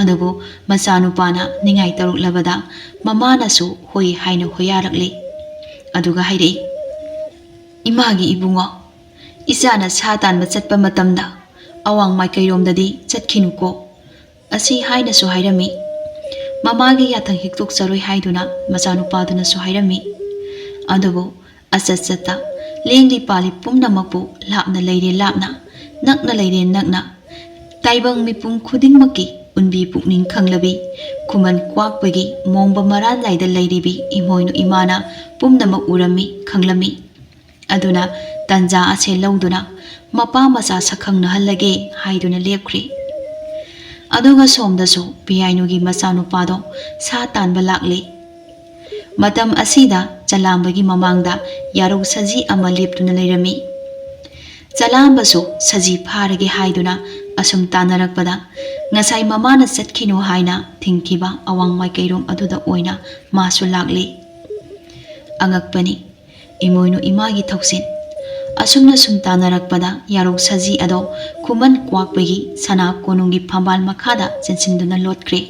ꯑꯗꯨꯕꯨ ꯃꯆꯥꯅꯨꯄꯥꯅ ꯅꯤꯡꯉꯥꯏ ꯇꯧꯔꯛꯂꯕꯗ ꯃꯃꯥꯅꯁꯨ ꯍꯣꯏ ꯍꯥꯏꯅ ꯍꯣꯌꯥꯔꯛꯂꯤ ꯑꯗꯨꯒ ꯍꯥꯏꯔꯛꯏ ꯏꯃꯥꯒꯤ ꯏꯕꯨꯡꯉꯣ ꯏꯆꯥꯅ ꯁꯥ ꯇꯥꯟꯕ ꯆꯠꯄ ꯃꯇꯝꯗ ꯑꯋꯥꯡ ꯃꯥꯏꯀꯩꯔꯣꯝꯗꯗꯤ ꯆꯠꯈꯤꯅꯨꯀꯣ ꯑꯁꯤ ꯍꯥꯏꯅꯁꯨ ꯍꯥꯏꯔꯝꯃꯤ ꯃꯃꯥꯒꯤ ꯌꯥꯊꯪ ꯍꯤꯛꯇꯣꯛꯆꯔꯣꯏ ꯍꯥꯏꯗꯨꯅ ꯃꯆꯥꯅꯨꯄꯥꯗꯨꯅꯁꯨ ꯍꯥꯏꯔꯝꯃꯤ ꯑꯗꯨꯕꯨ ꯑꯆꯠ ꯂꯦꯡꯂꯤ ꯄꯥꯜꯂꯤ ꯄꯨꯝꯅꯃꯛꯄꯨ ꯂꯥꯞꯅ ꯂꯩꯔꯦ ꯂꯥꯞꯅ ꯅꯛꯅ ꯂꯩꯔꯦ ꯅꯛꯅ ꯇꯥꯏꯕꯪ ꯃꯤꯄꯨꯝ ꯈꯨꯗꯤꯡꯃꯛꯀꯤ ꯎꯟꯕꯤ ꯄꯨꯛꯅꯤꯡ ꯈꯪꯂꯕꯤ ꯈꯨꯃꯟ ꯀ꯭ꯋꯥꯛꯄꯒꯤ ꯃꯣꯡꯕ ꯃꯔꯥꯟ ꯂꯥꯏꯗ ꯂꯩꯔꯤꯕꯤ ꯏꯃꯣꯏꯅꯨ ꯏꯃꯥꯅ ꯄꯨꯝꯅꯃꯛ ꯎꯔꯝꯃꯤ ꯈꯪꯂꯝꯃꯤ Aduna tanja ase lauduna mapa macha sakhangnahalage haiduna lepkhri. Aduga somdasu piyainogi machanupado sa tanba lakli. Matam asida chalambagi mamangda yarau saji ama leptuna leirami. Chalambasu saji pharage haiduna asum tanarakpada ngasai mamana satkhino haina thingkiba awang maikairom aduda oina masu lakli. Angakpani imoinu imagi thoksin asumna sum tanarakpada yarau saji ado khuman kwakpagi sana konungi phambal makhada chensinduna lotkre.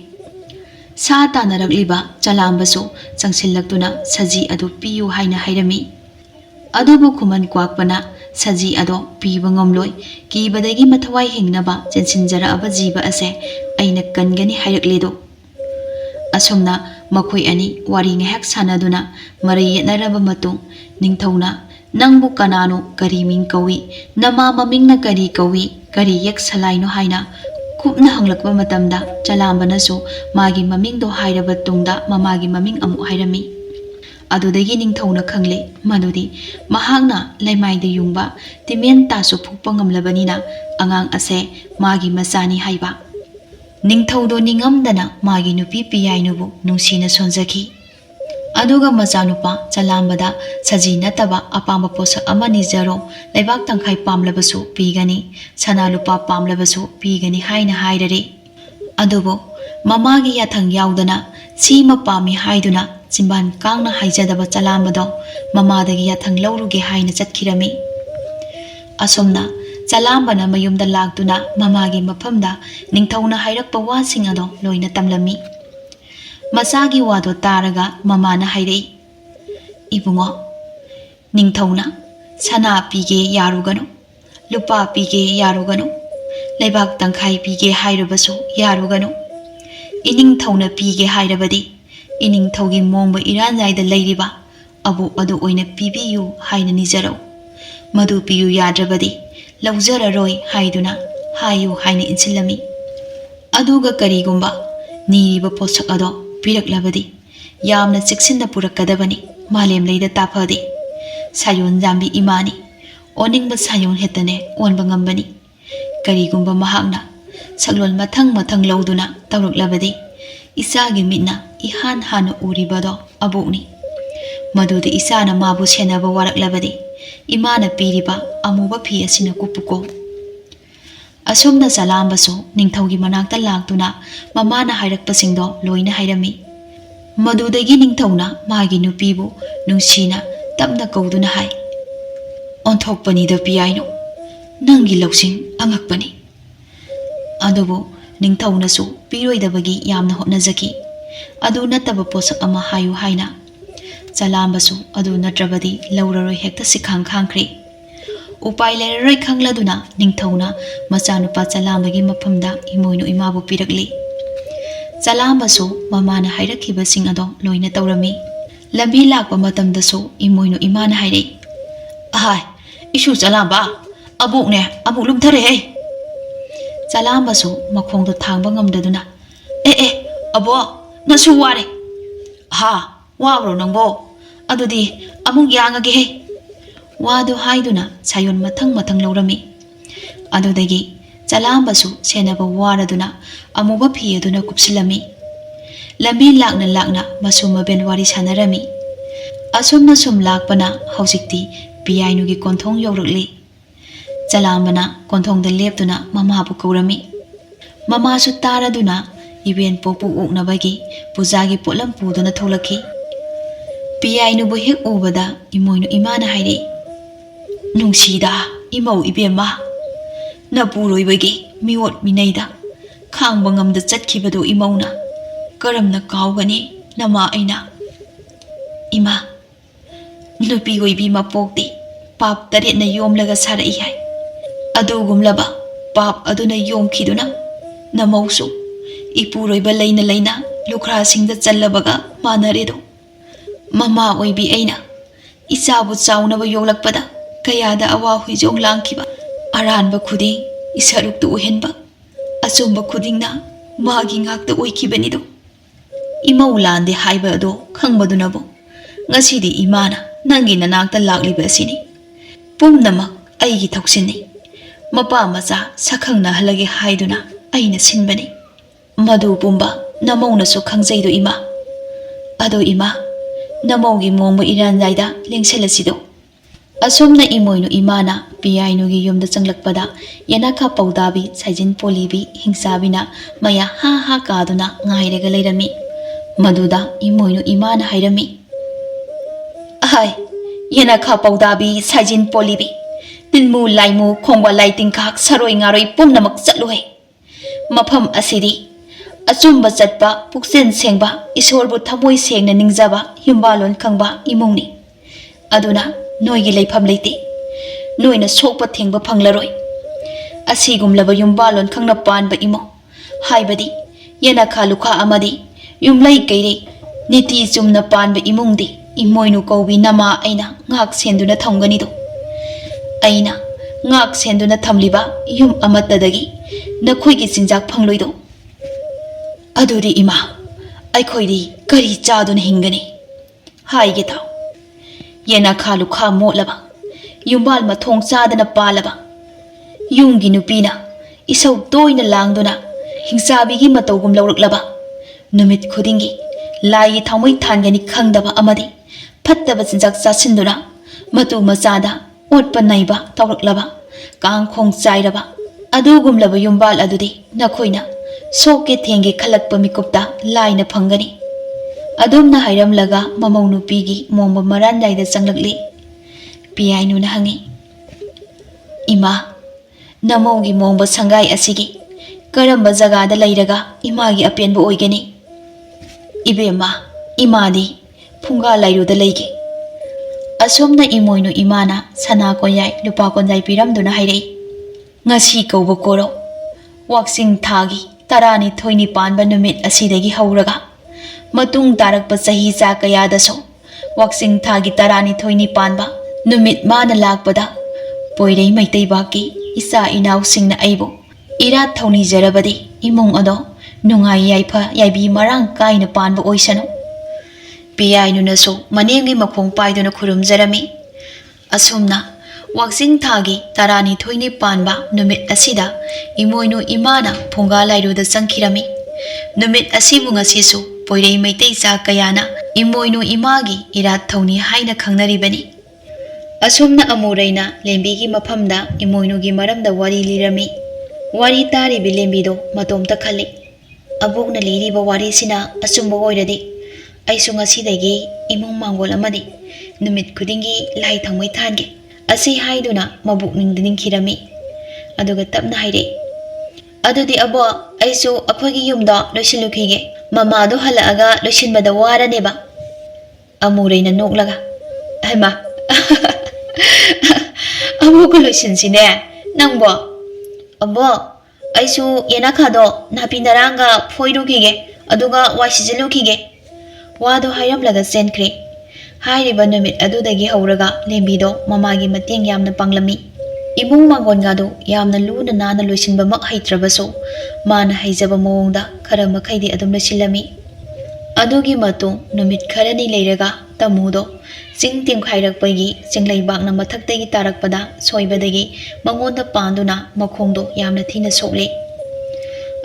Sa tanarakliba chalambasu changsillaktuna saji ado piyu haina hairami. Adubu khuman kwakpana saji ado piba ngamloi kibadagi mathawai hingnaba chensinjara aba jiba ase aina kangani hairakledo. Asumna makhoi ani wari ngehak sanaduna marai yetnaraba matung ningthauna nangbu kanano kari ming kawi nama mamingna kari kawi kari yek salaino haina kupna hanglakba matamda chalambanasu magi mamingdo hairaba tungda mamagi maming amu hairami. Adudagi ningthauna khangle madudi mahakna laimaida yungba timen tasu phukpa ngamlabanina angang ase magi masani haiba. Ningthaudo ningamdana magi nupi piyainubu nungsina sonjaki. Aduga machanupa chalambada saji nataba apamba posak ama nijaro laibak tangkhai pamlabasu pigani sanalupa pamlabasu pigani haina hairare. Adubo mamagi yathang yaudana sima pami haiduna chimban kangna haijadaba chalambado mamadagi yathang lauruge haina chatkirami. Asomna chalambana mayumda laktuna mamagi maphamda ningthauna hairakpa wasing ado loina tamlami. Masagi wado taraga mamana hairei. Ibungo ningthauna sana pige yarugano lupa pige yarugano laibak tangkhai pige hairabasu yarugano iningthauna pige hairabadi iningthaugi mongba iranjaida leiriba abu adu oina pibiyu haina nijaro madu piyu yadrabadi lauzararoi haiduna hayu haina insilami. Aduga karigumba niriba posak ado piraklabadi yamna cheksinna purakadabani malem leida taphadi sayon jambi imani oningba sayon hetane onba ngambani. Karigumba mahakna saglol mathang mathang lauduna tawraklabadi isagi mitna ihan hana uribado abukni. Madudi isana mabu senaba waraklabadi imana piriba amuba phi asina kupuko. Asumna chalambasu ningthaugi manakta laktuna mamana hairakpasingdo loina hairami. Madudagi ningthauna magi nupibu nungsina tapna kauduna hai. Onthokpani da piyaino nangi lausing angakpani. Adubu ningthaunasu piroidabagi yamna hotnajaki. Adu nataba posak ama hayu haina. Chalambasu adu natrabadi lauraroi hekta sikhang khangkri. Upai leraroi khangladuna ningthauna machanupa chalambagi maphamda imoinu imabu pirakli. Chalambasu mamana hairakibasing ado loina tawrami. Lambi lakpa matamdasu imoinu imana hairei. Ahai isu chalamba abukne amuk lumthare he. Chalambasu makhongdo thangba ngamdaduna abo nasu ware. Ha wabro nangbo adudi amuk yangage he. Wadu haiduna sayon mathang mathang laurami. Adudagi chalambasu senaba waraduna amuba phi aduna kupsilami. Lambi lakna lakna masuma ben wari sanarami. Asumna sum lakpana hausikti piyainugi konthong yaurakli. Chalambana konthongda leptuna mamabu kaurami. Mamasu taraduna iben popu uknabagi pujagi potlam puduna tholaki. Piyainubu hek ubada imoinu imana hairi. Nungsida imau ibema napuroibagi miwot minaida khangba ngamda chatkibado imauna karamna kaugani nama aina. Ima nupi oibi mapokti pap taretna yomlaga sarai hai. Adugumlaba pap aduna yomkhiduna namausu ipuroiba leina leina lukhrasinda challabaga manaredo. Mama oibi aina isabu chaunaba yoglakpada kayada awa huijong langkiba aranba khuding isaruktu ohenba achumba khudingna magi ngakta oikibanido. Imau lande haiba ado khangbadunabo ngasidi imana nangi nanakta lakliba asini ꯄꯨꯝꯅꯃꯛ ꯑꯩꯒꯤ ꯊꯧꯁꯤꯟꯅꯤ ꯃꯄꯥ ꯃꯆꯥ ꯁꯛꯈꯪꯅꯍꯜꯂꯒꯦ ꯍꯥꯏꯗꯨꯅ ꯑꯩꯅ ꯁꯤꯟꯕꯅꯤ ꯃꯗꯨ ꯄꯨꯝꯕ ꯅꯃꯧꯅꯁꯨ ꯈꯪꯖꯩꯗꯣ ꯏꯃꯥ ꯑꯗꯣ ꯏꯃꯥ ꯅꯃꯧꯒꯤ ꯃꯣꯡꯕ ꯏꯔꯥꯟꯖꯥꯏꯗ ꯂꯦꯡꯁꯤꯜꯂꯁꯤꯗꯣ ꯑꯁꯨꯝꯅ ꯏꯃꯣꯏꯅꯨ ꯏꯃꯥꯅ ꯄꯤꯌꯥꯏꯅꯨꯒꯤ ꯌꯨꯝꯗ ꯆꯪꯂꯛꯄꯗ ꯌꯦꯅꯈꯥ ꯄꯧꯗꯥꯕꯤ ꯁꯥꯏꯖꯤꯟ ꯄꯣꯂꯤꯕꯤ ꯍꯤꯡꯆꯥꯕꯤꯅ ꯃꯌꯥ ꯍꯥ ꯍꯥ ꯀꯥꯗꯨꯅ ꯉꯥꯏꯔꯒ ꯂꯩꯔꯝꯃꯤ ꯃꯗꯨꯗ ꯏꯃꯣꯏꯅꯨ ꯏꯃꯥꯅ ꯍꯥꯏꯔꯝꯃꯤ ꯑꯍꯥꯏ ꯌꯦꯅꯈꯥ ꯄꯧꯗꯥꯕꯤ ꯁꯥꯏꯖꯤꯟ ꯄꯣꯂꯤꯕꯤ ꯇꯤꯟꯃꯨ ꯂꯥꯏꯃꯨ ꯈꯣꯡꯕ ꯂꯥꯏꯇꯤꯡꯈꯥꯛ ꯁꯔꯣꯏ ꯉꯥꯔꯣꯏ ꯄꯨꯝꯅꯃꯛ ꯆꯠꯂꯨꯍꯦ ꯃꯐꯝ ꯑꯁꯤꯗꯤ ꯑꯆꯨꯝꯕ ꯆꯠꯄ ꯄꯨꯛꯆꯦꯜ ꯁꯦꯡꯕ ꯏꯁꯣꯔꯕꯨ ꯊꯃꯣꯏ ꯁꯦꯡꯅ ꯅꯤꯡꯖꯕ ꯌꯨꯝꯕꯥꯂꯣꯟ ꯈꯪꯕ ꯏꯃꯨꯡꯅꯤ ꯑꯗꯨꯅ ꯅꯣꯏꯒꯤ ꯂꯩꯐꯝ ꯂꯩꯇꯦ ꯅꯣꯏꯅ ꯁꯣꯛꯄ ꯊꯦꯡꯕ ꯐꯪꯂꯔꯣꯏ ꯑꯁꯤꯒꯨꯝꯂꯕ ꯌꯨꯝꯕꯥꯂꯣꯟ ꯈꯪꯅ ꯄꯥꯟꯕ ꯏꯃꯨꯡ ꯍꯥꯏꯕꯗꯤ ꯌꯦꯅꯈꯥ ꯂꯨꯈꯥ ꯑꯃꯗꯤ ꯌꯨꯝꯂꯩ ꯀꯩꯔꯩ ꯅꯤꯇꯤ ꯆꯨꯝꯅ ꯄꯥꯟꯕ ꯏꯃꯨꯡꯗꯤ ꯏꯃꯣꯏꯅꯨ ꯀꯧꯕꯤ ꯅꯃꯥ ꯑꯩꯅ ꯉꯥꯛ ꯁꯦꯟꯗꯨꯅ ꯊꯝꯒꯅꯤꯗꯣ ꯑꯩꯅ ꯉꯥꯛ ꯁꯦꯟꯗꯨꯅ ꯊꯝꯂꯤꯕ ꯌꯨꯝ ꯑꯃꯠꯇꯗꯒꯤ ꯅꯈꯣꯏꯒꯤ ꯆꯤꯟꯖꯥꯛ ꯐꯪꯂꯣꯏꯗꯣ ꯑꯗꯨꯗꯤ ꯏꯃꯥ ꯑꯩꯈꯣꯏꯗꯤ ꯀꯔꯤ ꯆꯥꯗꯨꯅ ꯍꯤꯡꯒꯅꯤ ꯍꯥꯏꯒꯦ ꯇꯥꯎ ꯌꯦꯅꯈꯥ ꯂꯨꯈꯥ ꯃꯣꯠꯂꯕ ꯌꯨꯝꯕꯥꯜ ꯃꯊꯣꯡ ꯆꯥꯗꯅ ꯄꯥꯜꯂꯕ ꯌꯨꯝꯒꯤ ꯅꯨꯄꯤꯅ ꯏꯁꯧ ꯇꯣꯏꯅ ꯂꯥꯡꯗꯨꯅ ꯍꯤꯡꯆꯥꯕꯤꯒꯤ ꯃꯇꯧꯒꯨꯝ ꯂꯧꯔꯛꯂꯕ ꯅꯨꯃꯤꯠ ꯈꯨꯗꯤꯡꯒꯤ ꯂꯥꯏꯒꯤ ꯊꯥꯎꯃꯩ ꯊꯥꯟꯒꯅꯤ ꯈꯪꯗꯕ ꯑꯃꯗꯤ ꯐꯠꯇꯕ ꯆꯤꯟꯖꯥꯛ ꯆꯥꯁꯤꯟꯗꯨꯅ ꯃꯇꯨ ꯃꯆꯥꯗ ꯑꯣꯠꯄ ꯅꯩꯕ ꯇꯧꯔꯛꯂꯕ ꯀꯥꯡꯈꯣꯡ ꯆꯥꯏꯔꯕ ꯑꯗꯨꯒꯨꯝꯂꯕ ꯌꯨꯝꯕꯥꯜ ꯑꯗꯨꯗꯤ ꯅꯈꯣꯏꯅ ꯁꯣꯛꯀꯦ ꯊꯦꯡꯒꯦ ꯈꯜꯂꯛꯄ ꯃꯤꯀꯨꯞꯇ ꯂꯥꯏꯅ ꯐꯪꯒꯅꯤ ꯑꯗꯨꯝꯅ ꯍꯥꯏꯔꯝꯂꯒ ꯃꯃꯧ ꯅꯨꯄꯤꯒꯤ ꯃꯣꯡꯕ ꯃꯔꯥꯟꯌꯥꯏꯗ ꯆꯪꯂꯛꯂꯤ ꯄꯤꯌꯥꯏꯅꯨꯅ ꯍꯪꯉꯤ ꯏꯃꯥ ꯅꯃꯧꯒꯤ ꯃꯣꯡꯕ ꯁꯪꯒꯥꯏ ꯑꯁꯤꯒꯤ ꯀꯔꯝꯕ ꯖꯒꯥꯗ ꯂꯩꯔꯒ ꯏꯃꯥꯒꯤ ꯑꯄꯦꯟꯕ ꯑꯣꯏꯒꯅꯤ इबेमा इमादी फुंगा लाइरुदा लेगे असोमना इमोइनु इमाना सना कोयाई लुपा कोंजाई पिरामदुना हाइरई ngasi कौबो कोरो वाक्सिंग थागी तरानी थोइनी पानबा नुमित असिदगी हौरगा मतुंग तारकपा चही चा कयादसो वाक्सिंग थागी तरानी थोइनी पानबा नुमित माना लाकपदा पोइरई मैतेबाकी इसा इनाउ सिंगना अइबो इरा थौनी जरबदी इमुंग अदो नुंगाई याइफा याइबी मरांग काइना पानबा ओइसनो पियाइनुनसो मनेंगी मखोंग पाइदुना खुरुमजरमी असुमना वाक्सिंग थागी तरानी थोइनी पानबा नुमित असिदा इमोइनु इमाना फुंगा लाइरुदा चंखिरमी नुमित असिबु ngasisu पोइरई मैतै चा कयाना इमोइनु इमागी इरात थौनी हाइना खंगनरिबनी असुमना अमुरैना लेंबीगी मफमदा इमोइनुगी मरमदा वारी लिरमी वारी तारिबि लेंबीदो मतोमता खल्ली अबुकना लिरिबा वारीसिना अचुंबा ओइरदि अइसु ngasiदगी इमुंग मांगोल अमदि नुमित खुदिंगी लाई थंगमै थानगे असी हाइदुना मबुक निंदनिंखिरमी अदुगा तपना हाइरे अदुदि अबो अइसु अखोगी युमदा लोइसिलुखिगे ममादो हलागा लोइसिनबदा वारनेबा अमुरैना नोकलगा हैमा अमुको लोइसिनसिने नंगबो अबो अइसु येनाखादो नापि नरांगा फोइरुखिगे अदुगा वाइसिजिलुखिगे वादो हायरमलगा चेनख्रे हाइरिबा नुमित अदुदगी हौरगा लेंबीदो ममागी मतेंग यामना पांगलमी इमुंग मांगोनगादो यामना लूना नाना लोइसिनबमक हैत्रबसो माना हैजबा मोंगदा खरा मखैदि अदुम लोइसिलमी अदुगी मतुंग नुमित खरनी लेरगा तमुदो चिंग तिंखाइरकपगी चिंगलैबाकना मथक्तगी तारकपदा सोइबदगी मंगोंदा पांदुना मखोंदो यामना थीना सोकले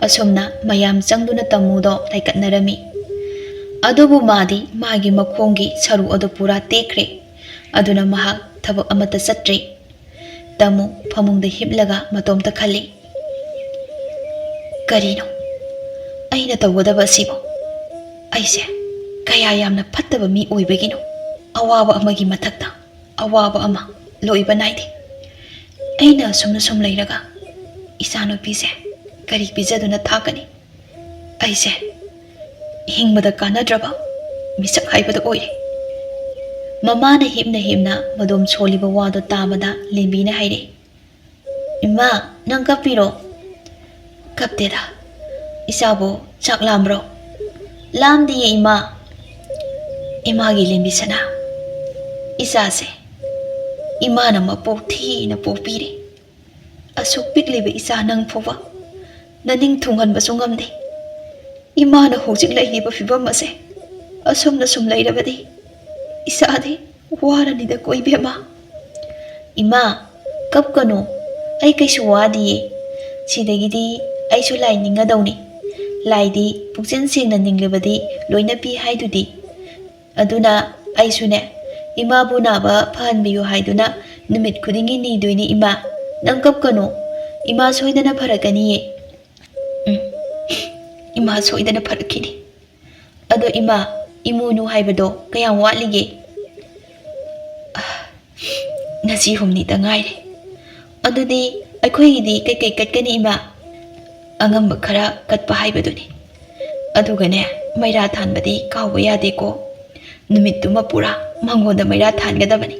असुमना मयाम चंगदुना तमुदो लाइकटनरमी अदुबु मादी मागी मखोंगी सरु अदु पूरा तेख्रे अदुना महाक थबक अमता चत्रे तमु फमुंग हिपलगा मतोमता खल्ली करीनो अइना तवगदबा सिबो अइसे कया यामना फत्तबा मी ओइबगिनो अवाबा अमगी मथक्ता अवाबा अमा लोइबा नाइदे अइना सुमना सुम लैरगा इसानो पिसे करी पिजदुना थाकनी अइसे हिंगबदा कानद्रबा मिसक हाइबदा ओइरे ममाना हिपना मदोम सोलिबा वादो ताबदा लेंबीना हाइरे इमा नंग कपिरो कपतेदा इसाबो चाक लामरो लामदी इमा इमागी लेंबी सना इसासे इमाना मपोक थीना पोपीरे असुक पिकलेबे इसा नंग फोवा ननिंग थुंगनबसु ngamde इमाना होजिक लैरिबा फिबम असे असुमना सुम लैरबदी इसादे वारनिदा कोइबेमा Ima, kapkano, ay kaisu wadiye. Sidagidi ay su lai ningadawni. Laidi puksin singna ninglibadi loina pi haidudi. Aduna ay sune, ima bu naba phanbiyo haiduna numit kudingi niduini ima. Nang kapkano, ima soidana pharakaniye. Ima soidana pharakini. Ado ima, imunu haibado kayang watlige. Nasi humni tangaire. Adudi aikoigidi kai katkani ima. Angamba khara katpa haibaduni. Adugane maira thanbadi kawba yade ko. Numittuma pura mangoda maira thangadabani.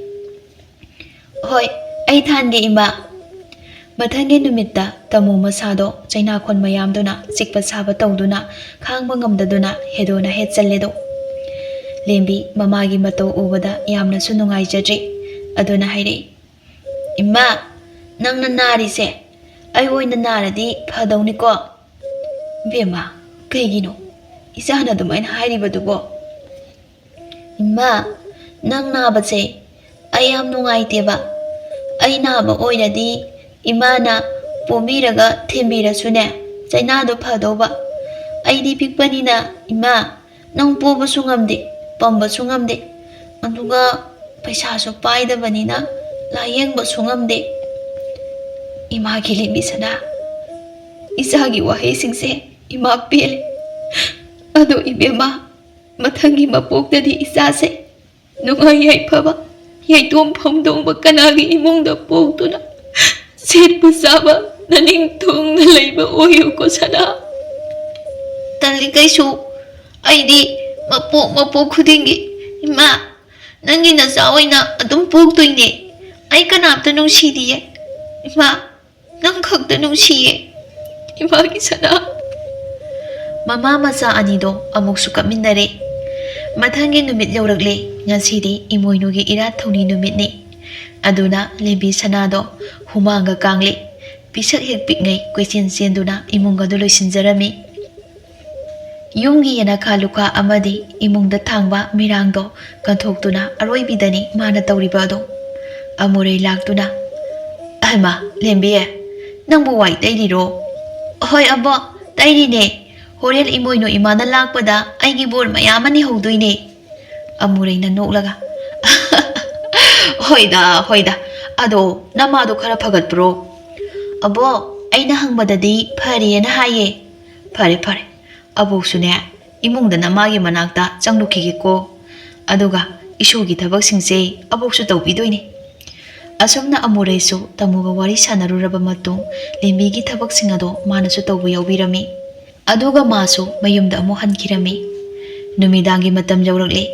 Hoi, ai thange ima. Mathange numitta tamu Machado China khon mayamduna sikpa saba tawduna khangba ngamdaduna hedona het challedo. Lembi mamagi matau ubada yamna su nungaijadri. Aduna haire. Ima, nang nanari se. Ay oina naradi phadawni ko. Bema, kaigino. Isana dumain hairibadubo. Ima, nang naba se. Ayam nungaiteba. Ay naba oinadi imana pomiraga thembira sune. Chainado phadawba. Aydi pikpanina ima, nang poba sungamde, pamba sungamde. Aduga paisa su paidabanina layengba sungamde. Ima limbi sana. Isagi wahai singse ima pele. Ado ibema mathangi mapokdadi isase. Nungai yai phaba. Yai tom phamdong ba kanagi imungda poktuna. Set pusaba naning thong na laiba oyo ko sana. Tali kaisu aidi mapok khudingi. Ima nangi nasawai na adum poktoine. Ay kanapta nung sidiye. Ima nang khakta nungsiye. Imagi sana. Mama macha anido amuk su kapminnare. Mathangi numit yaurakle. Ngasidi imoinugi irat thoni numitni. Aduna lembi sanado humanga kangle. Pisak hek pikngai kwechen senduna imunga do loisinjarami. Yumgi yana khaluka amadi imungda thangba mirangdo kanthokduna aroibidani mana tawribado. Amure laktuna. Aima lembiye. Nangbu wai tairiro. Hoi abo, tairine. Horel imoino imana lakpada aigi bor mayamani hauduine. Amureina noklaga. Hoida. Ado, namado khara phagat bro. Abo, aina hangbadadi phariena haye. Phare. Abo sune, imungda namagi manakta changlukige ko. Aduga, isugi thabak singse abo su tawbidoine. Asomna amuresu tamuga wari sanaruraba matung lembigi thabak singado manasu tawbu yaubirami. Aduga masu mayumda amu hankirami. Numidangi matam yaurakle.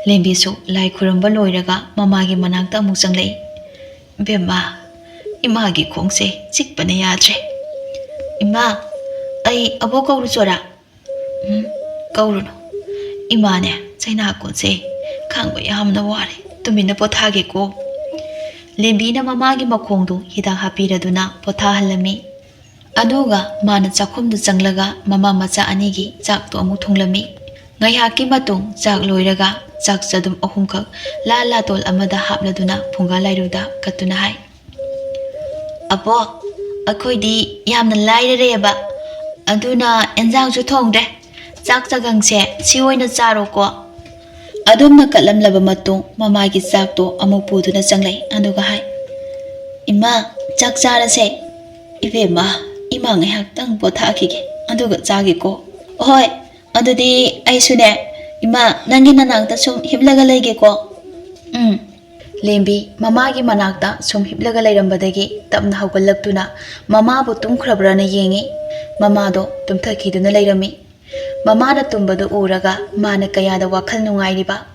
Lembisu lai khuramba loiraga mamagi manakta amu changlei. Bema, imagi khongse chikpana yadre. Ima, ai abo kauru chora. Kauruno. Imane China konse khangba yamna ware. Tumina pothage ko. Lembina mamagi makhongdu hidang hapiraduna pothahalami. Aduga mana chakhumdu changlaga mama macha anigi chak to amu thunglami. Ngaihaki matung chak loiraga chak chadum ahumkhak la tol amada hapladuna phunga lairuda katuna hai. Apo akhoidi yamna lairareba. Aduna enjang chu thongde. Chak chagangse siwoina charo ko. Adumna kalamlaba matung mamagi chak to amuk puduna changlai aduga hai. Ima chak charase. Ibema ima ngaihak tang pothakige aduga chagi ko. Hoi adudi ai sune ima nangi nanakta sum hiblaga leige ko. Lembi mamagi manakta sum hiblaga leirambadagi tapna hawgalaktuna mamabu tumkhrabrana yengi. Mamado tumthakiduna leirami. Mamana tumbadu uraga mana kayada wakhal nungairiba.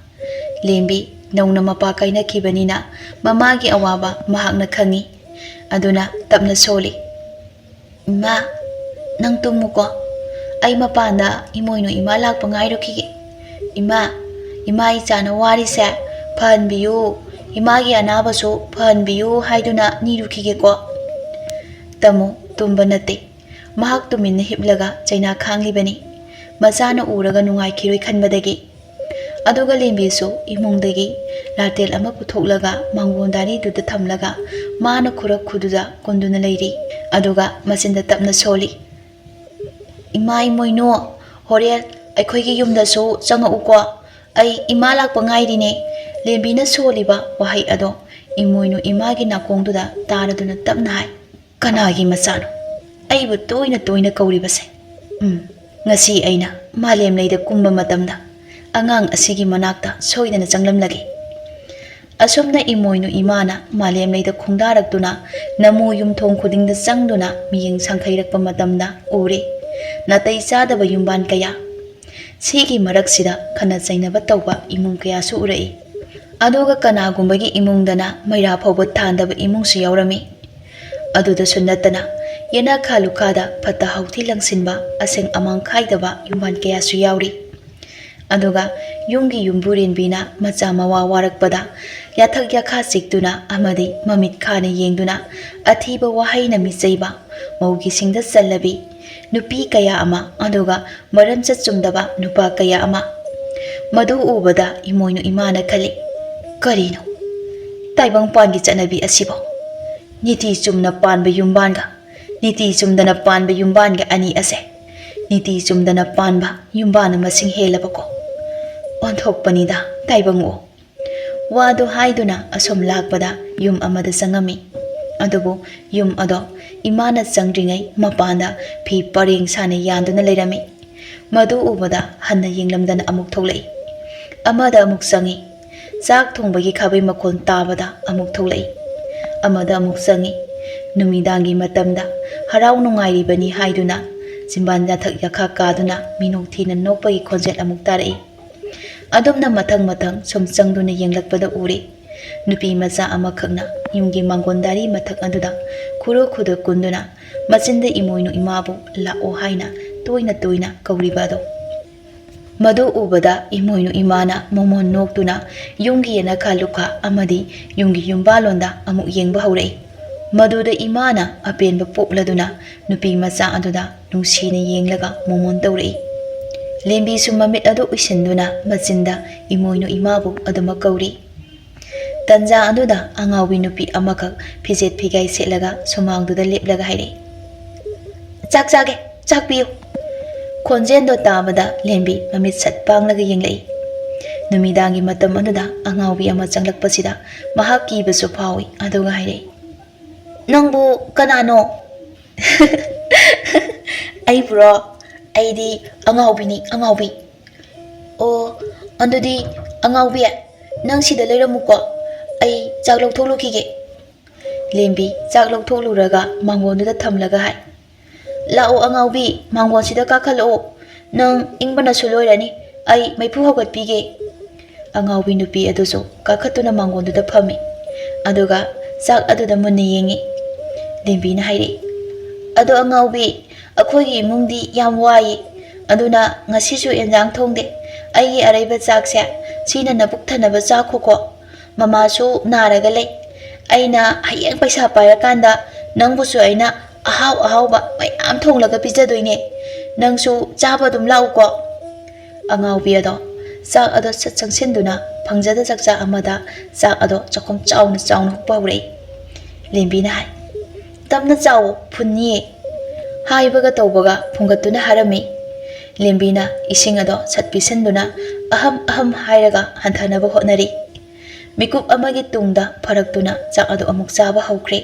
Lembi nauna mapa kaina kibanina mamagi awaba mahakna khangi. Aduna tapna soli. Ima, nang tumuko. Ay mapanda imoino ima lakpa ngairukige. Ima ichana wari se phanbiyu. Imagi anabasu phanbiyu haiduna nirukige ko. Tamu tumba nate. Mahak tuminna hiblaga China khanglibani. Machana uraga nungai khiroi khanbadagi. Aduga lembisu imungdagi ꯂꯥꯇꯦꯜ ꯑꯃ ꯄꯨꯊꯣꯛꯂꯒ ꯃꯥꯡꯒꯣꯟꯗꯥꯔꯤꯗꯨꯗ ꯊꯝꯂꯒ ꯃꯥꯅ ꯈꯨꯔꯛ ꯈꯨꯗꯨꯗ ꯀꯨꯟꯗꯨꯅ ꯂꯩꯔꯤ ꯑꯗꯨꯒ ꯃꯆꯤꯟꯗ ꯇꯞꯅ ꯁꯣꯜꯂꯤ ꯏꯃꯥ ꯏꯃꯣꯏꯅꯨ ꯍꯣꯔꯦꯟ ꯑꯩꯈꯣꯏꯒꯤ ꯌꯨꯝꯗꯁꯨ ꯆꯪꯉꯛꯎꯀꯣ ꯑꯩ ꯏꯃꯥ ꯂꯥꯛꯄ ꯉꯥꯏꯔꯤꯅꯦ ꯂꯦꯝꯕꯤꯅ ꯁꯣꯜꯂꯤꯕ ꯋꯥꯍꯩ ꯑꯗꯣ ꯏꯃꯣꯏꯅꯨ ꯏꯃꯥꯒꯤ ꯅꯥꯀꯣꯡꯗꯨꯗ ꯇꯥꯔꯗꯨꯅ ꯇꯞꯅ ꯍꯥꯏ ꯀꯅꯥꯒꯤ ꯃꯆꯥꯅꯣ ꯑꯩꯕꯨ ꯇꯣꯏꯅ ꯇꯣꯏꯅ ꯀꯧꯔꯤꯕꯁꯦ ꯉꯁꯤ ꯑꯩꯅ ꯃꯥꯂꯦꯝꯂꯩꯗ ꯀꯨꯝꯕ ꯃꯇꯝꯗ ꯑꯉꯥꯡ ꯑꯁꯤꯒꯤ ꯃꯅꯥꯛꯇ ꯁꯣꯏꯗꯅ ꯆꯪꯂꯝꯂꯒꯦ ꯑꯁꯨꯝꯅ ꯏꯃꯣꯏꯅꯨ ꯏꯃꯥꯅ ꯃꯥꯂꯦꯝꯂꯩꯗ ꯈꯣꯡꯗꯥꯔꯛꯇꯨꯅ ꯅꯃꯨ ꯌꯨꯝꯊꯣꯡ ꯈꯨꯗꯤꯡꯗ ꯆꯪꯗꯨꯅ ꯃꯤꯠꯌꯦꯡ ꯁꯪꯈꯩꯔꯛꯄ ꯃꯇꯝꯗ ꯎꯔꯦ ꯅꯥꯇꯩ ꯆꯥꯗꯕ ꯌꯨꯝꯕꯥꯟ ꯀꯌꯥ ꯁꯤꯒꯤ ꯃꯔꯛꯁꯤꯗ ꯈꯟꯅ ꯆꯩꯅꯕ ꯇꯧꯕ ꯏꯃꯨꯡ ꯀꯌꯥꯁꯨ ꯎꯔꯛꯏ ꯑꯗꯨꯒ ꯀꯅꯥꯒꯨꯝꯕꯒꯤ ꯏꯃꯨꯡꯗꯅ ꯃꯩꯔꯥ ꯐꯥꯎꯕ ꯊꯥꯟꯗꯕ ꯏꯃꯨꯡꯁꯨ ꯌꯥꯎꯔꯝꯃꯤ ꯑꯗꯨꯗꯁꯨ ꯅꯠꯇꯅ ꯌꯦꯅꯈꯥ ꯂꯨꯈꯥꯗ ꯐꯠꯇ ꯍꯥꯎꯊꯤ ꯂꯪꯁꯤꯟꯕ ꯑꯁꯦꯡ ꯑꯃꯥꯡ ꯈꯥꯏꯗꯕ ꯌꯨꯝꯕꯥꯟ ꯀꯌꯥꯁꯨ ꯌꯥꯎꯔꯤ ꯑꯗꯨꯒ ꯌꯨꯝꯒꯤ ꯌꯨꯝꯕꯨꯔꯦꯟꯕꯤꯅ ꯃꯆꯥ ꯃꯋꯥ ꯋꯥꯔꯛꯄꯗ ꯌꯥꯊꯛ ꯌꯥꯈꯥ ꯆꯤꯛꯇꯨꯅ ꯑꯃꯗꯤ ꯃꯃꯤꯠ ꯈꯥꯅ ꯌꯦꯡꯗꯨꯅ ꯑꯊꯤꯕ ꯋꯥꯍꯩꯅ ꯃꯤꯆꯩꯕ ꯃꯧꯒꯤꯁꯤꯡꯗ ꯆꯜꯂꯕꯤ ꯅꯨꯄꯤ kaya ama aduga maramcha chumdaba nupa kaya ama madu ubada imoinu imana khali karino taibang pangi chanabi asibo niti chumna panba yumbanga niti chumdana panba yumbanga ani ase niti chumdana panba yumbana masing helabako onthokpanida taibang o wadu haiduna asom lakpada yum amada sangami adubu yum ado imana changringai mapanda phi pareng sane yanduna leirami madu ubada hanna yenglamdana amuk tholai amada amuk sangi chak thongbagi khabai makon tabada amuk tholai amada amuk sangi numidangi matamda harau nungai bani haiduna simbanja thak yakha kaduna minok thina nokpai khonjet amuk tarai adumna mathang mathang sum changduna yenglakpada uri nupi macha amakhakna yumgi mangondari mathak aduda khuro khuda kunduna machinda imoinu imabu lao haina toina toina kauribado madu ubada imoinu imana momon noktuna yumgi yana khalukha amadi yumgi yumbalonda amuk yengba haurai maduda imana apenba popladuna nupi macha aduda nungsina yenglaga momon taurai lembi sumamit adu uisinduna machinda imoinu imabu aduma kauri tanja aduda angawi nupi amakak fijet phigai selaga sumangduda leplaga haire chak chage chak piu khonjendo tabada lembi mamit sat panglaga yenglai numidangi matam aduda angawi ama changlakpasida mahak kibasu phawi aduga haire nangbu kanano ai bro aidi angawi o andudi angawi nang sida leiramuko ai chak loktholukhige lembi chak lokthuluraga mangonduda thamlaga hai lao angawi mangon sida kakhalo nang ingbana suloirani ai maipu hogat pige angawi nupi aduso kakhatuna mangonduda phami aduga chak aduda munni yengi lembi na haire ado angawi akhogi imungdi yam wai aduna ngasisu enjang thongde aigi araiba chakse sina nabuk thanaba chakhoko mamasu naraga lei aina hayeng paisa pairakanda nangbusu aina ahau ba mayam thonglaga pijadoine nangsu chaba dum lauko angawi ado chak ado changsinduna phangjada chakcha amada chak ado chakom chauna paurei lembina hai tamna chaw phunni haibaga tawbaga phungatuna harami lembina ising ado satpisanduna aham hairaga hanthanaba hotnari mikup amagi tungda pharaktuna chak ado amuk chaba haukhre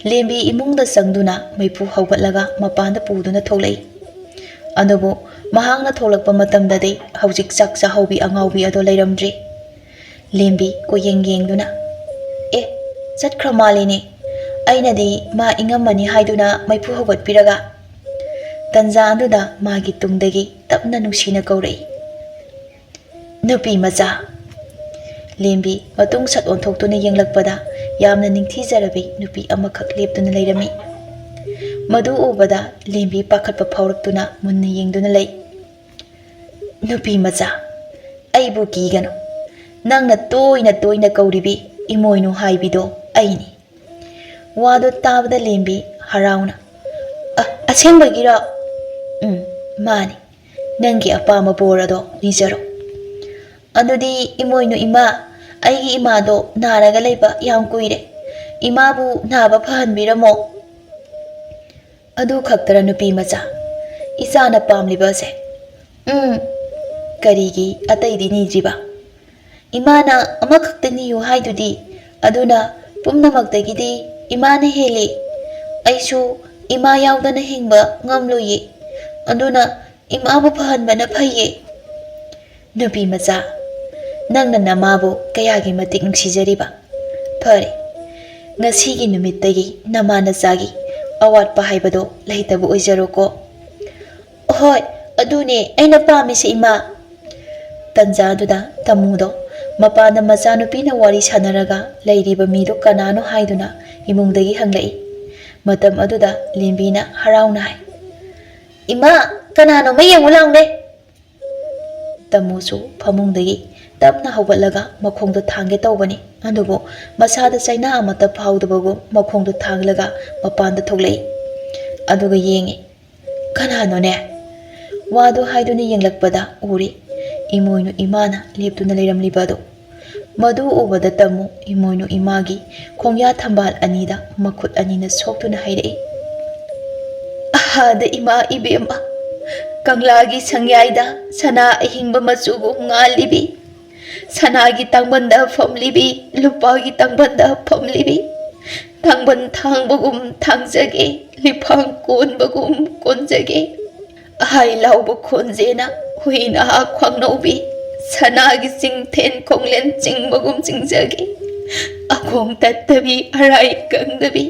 lembi imungda sangduna maipu haugatlaga mapanda puduna tholai adubu mahangna tholakpa matamda dei haujik chak cha haubi angawi ado leiramdri lembi ko yengduna e chatkhramalini ainadi ma ingamani haiduna maipu haugat piraga tanja aduda magi tungdagi tapna nungsina kaurai nupi macha lembi matung sat onthoktuna yenglakpada yamna ningthijarabi nupi amakhak leptuna leirami madu ubada lembi pakhatpa phauruktuna munna yengduna lei nupi macha aibu kigano nangna toina kauribi imoinu haibido aini wado tabada lembi harauna asengbagira mani nangi apama borado nijaro adudi imoinu ima ꯑꯩꯒꯤ ꯏꯃꯥꯗꯣ ꯅꯥꯔꯒ ꯂꯩꯕ ꯌꯥꯝ ꯀꯨꯏꯔꯦ ꯏꯃꯥꯕꯨ ꯅꯥꯕ ꯐꯍꯟꯕꯤꯔꯝꯃꯣ ꯑꯗꯨ ꯈꯛꯇꯔ ꯅꯨꯄꯤ ꯃꯆꯥ ꯏꯆꯥꯅ ꯄꯥꯝꯂꯤꯕꯁꯦ ꯀꯔꯤꯒꯤ ꯑꯇꯩꯗꯤ ꯅꯤꯗ꯭ꯔꯤꯕ ꯏꯃꯥꯅ ꯑꯃꯈꯛꯇ ꯅꯤꯌꯨ ꯍꯥꯏꯗꯨꯗꯤ ꯑꯗꯨꯅ ꯄꯨꯝꯅꯃꯛꯇꯒꯤꯗꯤ ꯏꯃꯥꯅ ꯍꯦꯜꯂꯤ ꯑꯩꯁꯨ ꯏꯃꯥ ꯌꯥꯎꯗꯅ ꯍꯤꯡꯕ ꯉꯝꯂꯣꯏꯌꯦ ꯑꯗꯨꯅ ꯏꯃꯥꯕꯨ ꯐꯍꯟꯕꯅ ꯐꯩꯌꯦ ꯅꯨꯄꯤ ꯃꯆꯥ ꯅꯪꯅ ꯅꯃꯥꯕꯨ ꯀꯌꯥꯒꯤ ꯃꯇꯤꯛ ꯅꯨꯡꯁꯤꯖꯔꯤꯕ ꯐꯔꯦ ꯉꯁꯤꯒꯤ ꯅꯨꯃꯤꯠꯇꯒꯤ ꯅꯃꯥ ꯅꯆꯥꯒꯤ ꯑꯋꯥꯠꯄ ꯍꯥꯏꯕꯗꯣ ꯂꯩꯇꯕ ꯑꯣꯏꯖꯔꯣꯀꯣ ꯍꯣꯏ ꯑꯗꯨꯅꯦ ꯑꯩꯅ ꯄꯥꯝꯃꯤꯁꯦ ꯏꯃꯥ ꯇꯟꯖꯥꯗꯨꯗ ꯇꯥꯃꯨꯗꯣ ꯃꯄꯥꯟꯗ ꯃꯆꯥꯅꯨꯄꯤꯅ ꯋꯥꯔꯤ ꯁꯥꯟꯅꯔꯒ ꯂꯩꯔꯤꯕ ꯃꯤꯗꯣ ꯀꯅꯥꯅꯣ ꯍꯥꯏꯗꯨꯅ ꯏꯃꯨꯡꯗꯒꯤ ꯍꯪꯂꯛꯏ ꯃꯇꯝ ꯑꯗꯨꯗ ꯂꯦꯝꯕꯤꯅ ꯍꯔꯥꯎꯅ ꯍꯥꯏ ꯏꯃꯥ ꯀꯅꯥꯅꯣꯃ ꯌꯦꯡꯉꯨ ꯂꯥꯎꯅꯦ ꯇꯥꯃꯨꯁꯨ ꯐꯃꯨꯡꯗꯒꯤ ꯇꯞꯅ ꯍꯧꯒꯠꯂꯒ ꯃꯈꯣꯡꯗꯣ ꯊꯥꯡꯒꯦ ꯇꯧꯕꯅꯤ ꯑꯗꯨꯕꯨ ꯃꯁꯥꯗ ꯆꯩꯅꯥ ꯑꯃꯠꯇ ꯐꯥꯎꯗꯕꯒꯨꯝ ꯃꯈꯣꯡꯗꯣ ꯊꯥꯡꯂꯒ ꯃꯄꯥꯟꯗ ꯊꯣꯛꯂꯛꯏ ꯑꯗꯨꯒ ꯌꯦꯡꯉꯤ ꯀꯅꯥꯅꯣꯅꯦ ꯋꯥꯗꯣ ꯍꯥꯏꯗꯨꯅ ꯌꯦꯡꯂꯛꯄꯗ ꯎꯔꯤ ꯏꯃꯣꯏꯅꯨ ꯏꯃꯥꯅ ꯂꯦꯞꯇꯨꯅ ꯂꯩꯔꯝꯂꯤꯕꯗꯣ ꯃꯗꯨ ꯎꯕꯗ ꯇꯥꯃꯨ ꯏꯃꯣꯏꯅꯨ ꯏꯃꯥꯒꯤ ꯈꯣꯡꯌꯥ ꯊꯝꯕꯥꯜ ꯑꯅꯤꯗ ꯃꯈꯨꯠ ꯑꯅꯤꯅ ꯁꯣꯛꯇꯨꯅ ꯍꯥꯏꯔꯛꯏ ꯑꯍꯥꯗ ꯏꯃꯥ ꯏꯕꯦꯝꯃ ꯀꯪꯂꯥꯒꯤ ꯁꯪꯌꯥꯏꯗ ꯁꯅꯥ ꯑꯍꯤꯡꯕ ꯃꯆꯨꯒꯨꯝ ꯉꯥꯜꯂꯤꯕꯤ ꯁꯅꯥꯒꯤ ꯇꯥꯡꯕꯟꯗ ꯐꯝꯂꯤꯕꯤ ꯂꯨꯄꯥꯒꯤ ꯇꯥꯡꯕꯟꯗ ꯐꯝꯂꯤꯕꯤ ꯇꯥꯡꯕꯟ ꯊꯥꯡꯕꯒꯨꯝ ꯊꯥꯡꯖꯒꯦ ꯂꯤꯐꯥꯡ ꯀꯣꯟꯕꯒꯨꯝ ꯀꯣꯟꯖꯒꯦ ꯑꯍꯥꯏ ꯂꯥꯎꯕ ꯈꯣꯟꯖꯦꯅ ꯍꯨꯏ ꯅꯍꯥ ꯈ꯭ꯋꯥꯡꯅꯧꯕꯤ ꯁꯅꯥꯒꯤ ꯆꯤꯡꯊꯦꯟ ꯈꯣꯡꯂꯦꯟ ꯆꯤꯡꯕꯒꯨꯝ ꯆꯤꯡꯖꯒꯦ ꯑꯈꯣꯡ ꯇꯠꯇꯕꯤ ꯑꯔꯥꯏ ꯀꯪꯗꯕꯤ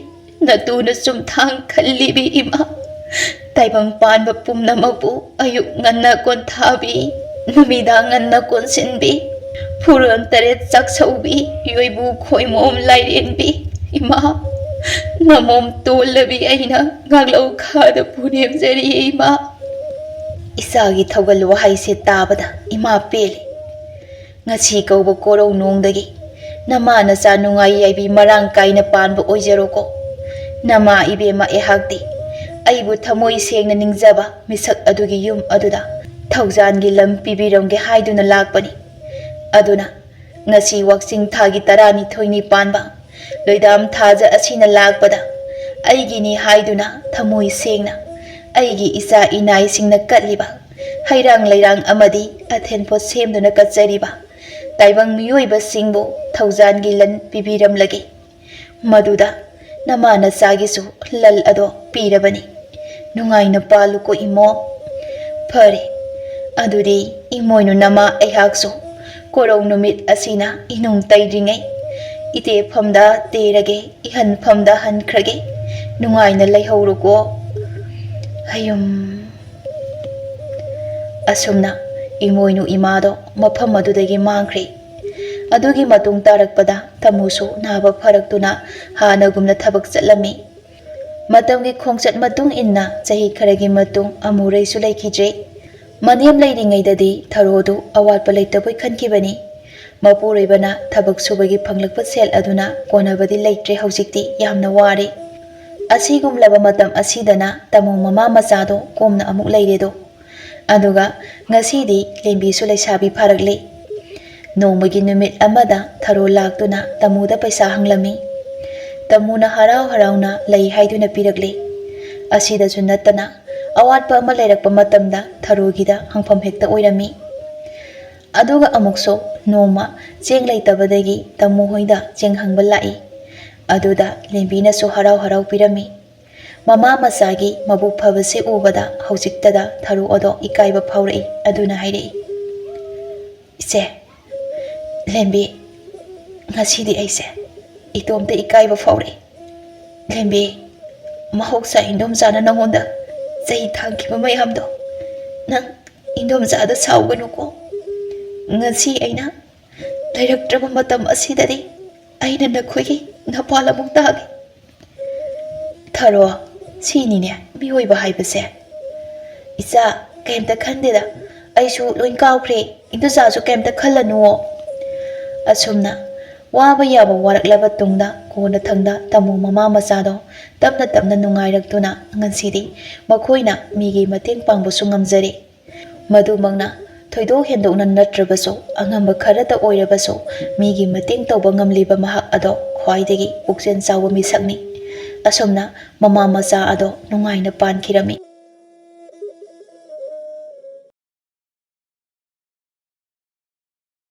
ꯅꯇꯨꯅ ꯆꯨꯝꯊꯥꯡ ꯈꯜꯂꯤꯕꯤ ꯏꯃꯥ ꯇꯥꯏꯕꯪ ꯄꯥꯟꯕ ꯄꯨꯝꯅꯃꯛꯄꯨ ꯑꯌꯨꯛ ꯉꯟꯅ ꯀꯣꯟꯊꯥꯕꯤ ꯅꯨꯃꯤꯗꯥꯡ ꯉꯟꯅ ꯀꯣꯟꯁꯤꯟꯕꯤ ꯐꯨꯔꯣꯟ ꯇꯔꯦꯠ ꯆꯥꯛꯁꯧꯕꯤ ꯌꯣꯏꯕꯨ ꯈꯣꯏꯃꯣꯝ ꯂꯥꯏꯔꯦꯟꯕꯤ ꯏꯃꯥ ꯅꯃꯣꯝ ꯇꯣꯜꯂꯕꯤ ꯑꯩꯅ ꯉꯥꯛꯂꯧ ꯈꯥꯗ ꯄꯨꯅꯦꯝꯖꯔꯤ ꯏꯃꯥ ꯏꯆꯥꯒꯤ ꯊꯧꯒꯜ ꯋꯥꯍꯩꯁꯦ ꯇꯥꯕꯗ ꯏꯃꯥ ꯄꯦꯜꯂꯤ ꯉꯁꯤ ꯀꯧꯕ ꯀꯣꯔꯧ ꯅꯣꯡꯗꯒꯤ ꯅꯃꯥ ꯅꯆꯥ ꯅꯨꯡꯉꯥꯏ ꯌꯥꯏꯕꯤ ꯃꯔꯥꯡ ꯀꯥꯏꯅ ꯄꯥꯟꯕ ꯑꯣꯏꯖꯔꯣꯀꯣ ꯅꯃꯥ ꯏꯕꯦꯝꯃ ꯑꯩꯍꯥꯛꯇꯤ ꯑꯩꯕꯨ ꯊꯃꯣꯏ ꯁꯦꯡꯅ ꯅꯤꯡꯖꯕ ꯃꯤꯁꯛ ꯑꯗꯨꯒꯤ ꯌꯨꯝ ꯑꯗꯨꯗ ꯊꯧꯖꯥꯟꯒꯤ ꯂꯝ ꯄꯤꯕꯤꯔꯝꯒꯦ ꯍꯥꯏꯗꯨꯅ ꯂꯥꯛꯄꯅꯤ ꯑꯗꯨꯅ ꯉꯁꯤ ꯋꯥꯛꯆꯤꯡ ꯊꯥꯒꯤ 12ꯅꯤ ꯄꯥꯟꯕ ꯂꯣꯏꯗꯥꯝ ꯊꯥꯖ ꯑꯁꯤꯅ ꯂꯥꯛꯄꯗ ꯑꯩꯒꯤꯅꯤ ꯍꯥꯏꯗꯨꯅ ꯊꯃꯣꯏ ꯁꯦꯡꯅ ꯑꯩꯒꯤ ꯏꯆꯥ ꯏꯅꯥꯏꯁꯤꯡꯅ ꯀꯠꯂꯤꯕ ꯍꯩꯔꯥꯡ ꯂꯩꯔꯥꯡ ꯑꯃꯗꯤ ꯑꯊꯦꯟꯄꯣꯠ ꯁꯦꯝꯗꯨꯅ ꯀꯠꯆꯔꯤꯕ ꯇꯥꯏꯕꯪ ꯃꯤꯑꯣꯏꯕꯁꯤꯡꯕꯨ ꯊꯧꯖꯥꯟꯒꯤ ꯂꯟ ꯄꯤꯕꯤꯔꯝꯂꯒꯦ ꯃꯗꯨꯗ ꯅꯃꯥ ꯅꯆꯥꯒꯤꯁꯨ ꯂꯜ ꯑꯗꯣ ꯄꯤꯔꯕꯅꯤ ꯅꯨꯡꯉꯥꯏꯅ ꯄꯥꯜꯂꯨꯀꯣ ꯏꯃꯣ ꯐꯔꯦ ꯑꯗꯨꯗꯤ ꯏꯃꯣꯏꯅꯨ ꯅꯃꯥ ꯑꯩꯍꯥꯛꯁꯨ ꯀꯣꯔꯧ ꯅꯨꯃꯤꯠ ꯑꯁꯤꯅ ꯏꯅꯨꯡ ꯇꯩꯗ꯭ꯔꯤꯉꯩ ꯏꯇꯦꯐꯝꯗ ꯇꯦꯔꯒꯦ ꯏꯍꯟꯐꯝꯗ ꯍꯟꯈ꯭ꯔꯒꯦ ꯅꯨꯡꯉꯥꯏꯅ ꯂꯩꯍꯧꯔꯨꯀꯣ ꯍꯌꯨꯝ ꯑꯁꯨꯝꯅ ꯏꯃꯣꯏꯅꯨ ꯏꯃꯥꯗꯣ ꯃꯐꯝ ꯑꯗꯨꯗꯒꯤ ꯃꯥꯡꯈ꯭ꯔꯦ ꯑꯗꯨꯒꯤ ꯃꯇꯨꯡ ꯇꯥꯔꯛꯄꯗ ꯇꯥꯃꯨꯁꯨ ꯅꯥꯕ ꯐꯔꯛꯇꯨꯅ ꯍꯥꯟꯅꯒꯨꯝꯅ ꯊꯕꯛ ꯆꯠꯂꯝꯃꯤ ꯃꯇꯝꯒꯤ ꯈꯣꯡꯆꯠ ꯃꯇꯨꯡ ꯏꯟꯅ ꯆꯍꯤ ꯈꯔꯒꯤ ꯃꯇꯨꯡ ꯑꯃꯨꯔꯩꯁꯨ ꯂꯩꯈꯤꯗ꯭ꯔꯦ ꯃꯅꯦꯝ ꯂꯩꯔꯤꯉꯩꯗꯗꯤ ꯊꯔꯣꯗꯨ ꯑꯋꯥꯠꯄ ꯂꯩꯇꯕꯣꯏ ꯈꯟꯈꯤꯕꯅꯤ ꯃꯄꯨꯔꯣꯏꯕꯅ ꯊꯕꯛ ꯁꯨꯕꯒꯤ ꯐꯪꯂꯛꯄ ꯁꯦꯜ ꯑꯗꯨꯅ ꯀꯣꯟꯅꯕꯗꯤ ꯂꯩꯇ꯭ꯔꯦ ꯍꯧꯖꯤꯛꯇꯤ ꯌꯥꯝꯅ ꯋꯥꯔꯦ ꯑꯁꯤꯒꯨꯝꯂꯕ ꯃꯇꯝ ꯑꯁꯤꯗꯅ ꯇꯥꯃꯨ ꯃꯃꯥ ꯃꯆꯥꯗꯣ ꯀꯣꯝꯅ ꯑꯃꯨꯛ ꯂꯩꯔꯦꯗꯣ ꯑꯗꯨꯒ ꯉꯁꯤꯗꯤ ꯂꯦꯝꯕꯤꯁꯨ ꯂꯩꯁꯥꯕꯤ ꯐꯥꯔꯛꯂꯦ ꯅꯣꯡꯃꯒꯤ ꯅꯨꯃꯤꯠ ꯑꯃꯗ ꯊꯔꯣ ꯂꯥꯛꯇꯨꯅ ꯇꯥꯃꯨꯗ ꯄꯩꯁꯥ ꯍꯪꯂꯝꯃꯤ ꯇꯥꯃꯨꯅ ꯍꯔꯥꯎ ꯍꯔꯥꯎꯅ ꯂꯩ ꯍꯥꯏꯗꯨꯅ ꯄꯤꯔꯛꯂꯦ ꯑꯁꯤꯗꯁꯨ ꯅꯠꯇꯅ ꯑꯋꯥꯠꯄ ꯑꯃ ꯂꯩꯔꯛꯄ ꯃꯇꯝꯗ ꯊꯔꯣꯒꯤꯗ ꯍꯪꯐꯝ ꯍꯦꯛꯇ ꯑꯣꯏꯔꯝꯃꯤ ꯑꯗꯨꯒ ꯑꯃꯨꯛꯁꯨ ꯅꯣꯡꯃ ꯆꯦꯡ ꯂꯩꯇꯕꯗꯒꯤ ꯇꯥꯃꯨ ꯍꯣꯏꯗ ꯆꯦꯡ ꯍꯪꯕ ꯂꯥꯛꯏ ꯑꯗꯨꯗ ꯂꯦꯝꯕꯤꯅꯁꯨ ꯍꯔꯥꯎ ꯍꯔꯥꯎ ꯄꯤꯔꯝꯃꯤ ꯃꯃꯥ ꯃꯆꯥꯒꯤ ꯃꯕꯨꯛ ꯐꯕꯁꯦ ꯎꯕꯗ ꯍꯧꯖꯤꯛꯇꯗ ꯊꯔꯣ ꯑꯗꯣ ꯏꯀꯥꯏꯕ ꯐꯥꯎꯔꯛꯏ ꯑꯗꯨꯅ ꯍꯥꯏꯔꯛꯏ ꯏꯆꯦ ꯂꯦꯝꯕꯤ ꯉꯁꯤꯗꯤ ꯑꯩꯁꯦ ꯏꯇꯣꯝꯇ ꯏꯀꯥꯏꯕ ꯐꯥꯎꯔꯛꯏ ꯂꯦꯝꯕꯤ ꯃꯍꯧꯁꯥ ꯏꯟꯗꯣꯝꯆꯥꯅ ꯅꯉꯣꯟꯗ ꯆꯩ ꯊꯥꯡꯈꯤꯕ ꯃꯌꯥꯝꯗꯣ ꯅꯪ ꯏꯟꯗꯣꯝꯆꯥꯗ ꯁꯥꯎꯒꯅꯨꯀꯣ ꯉꯁꯤ ꯑꯩꯅ ꯂꯩꯔꯛꯇ꯭ꯔꯕ ꯃꯇꯝ ꯑꯁꯤꯗꯗꯤ ꯑꯩꯅ ꯅꯈꯣꯏꯒꯤ ꯅꯄꯥꯜ ꯑꯃꯨꯛ ꯇꯥꯒꯦ ꯊꯔꯣ ꯁꯤꯅꯤꯅꯦ ꯃꯤꯑꯣꯏꯕ ꯍꯥꯏꯕꯁꯦ ꯏꯆꯥ ꯀꯩꯝꯇ ꯈꯟꯗꯦꯗ ꯑꯩꯁꯨ ꯂꯣꯏ ꯀꯥꯎꯈ꯭ꯔꯦ ꯏꯟꯗꯣꯆꯥꯁꯨ ꯀꯩꯝꯇ ꯈꯜꯂꯅꯨꯋꯣ ꯑꯁꯨꯝꯅ ꯋꯥꯕ ꯌꯥꯕ ꯋꯥꯔꯛꯂꯕ ꯇꯨꯡꯗ ꯀꯣꯟꯅ ꯊꯪꯗ ꯇꯥꯃꯨ ꯃꯃꯥ ꯃꯆꯥꯗꯣ ꯇꯞꯅ ꯇꯞꯅ ꯅꯨꯡꯉꯥꯏꯔꯛꯇꯨꯅ ꯉꯁꯤꯗꯤ ꯃꯈꯣꯏꯅ ꯃꯤꯒꯤ ꯃꯇꯦꯡ ꯄꯥꯡꯕꯁꯨ ꯉꯝꯖꯔꯦ ꯃꯗꯨꯃꯛꯅ ꯊꯣꯏꯗꯣꯛ ꯍꯦꯟꯗꯣꯛꯅ ꯅꯠꯇ꯭ꯔꯕꯁꯨ ꯑꯉꯝꯕ ꯈꯔꯗ ꯑꯣꯏꯔꯕꯁꯨ ꯃꯤꯒꯤ ꯃꯇꯦꯡ ꯇꯧꯕ ꯉꯝꯂꯤꯕ ꯃꯍꯥꯛ ꯑꯗꯣ ꯈ꯭ꯋꯥꯏꯗꯒꯤ ꯄꯨꯛꯆꯦꯜ ꯆꯥꯎꯕ ꯃꯤꯁꯛꯅꯤ꯫ ꯑꯁꯨꯝꯅ ꯃꯃꯥ ꯃꯆꯥ ꯑꯗꯣ ꯅꯨꯡꯉꯥꯏꯅ ꯄꯥꯟꯈꯤꯔꯝꯃꯤ꯫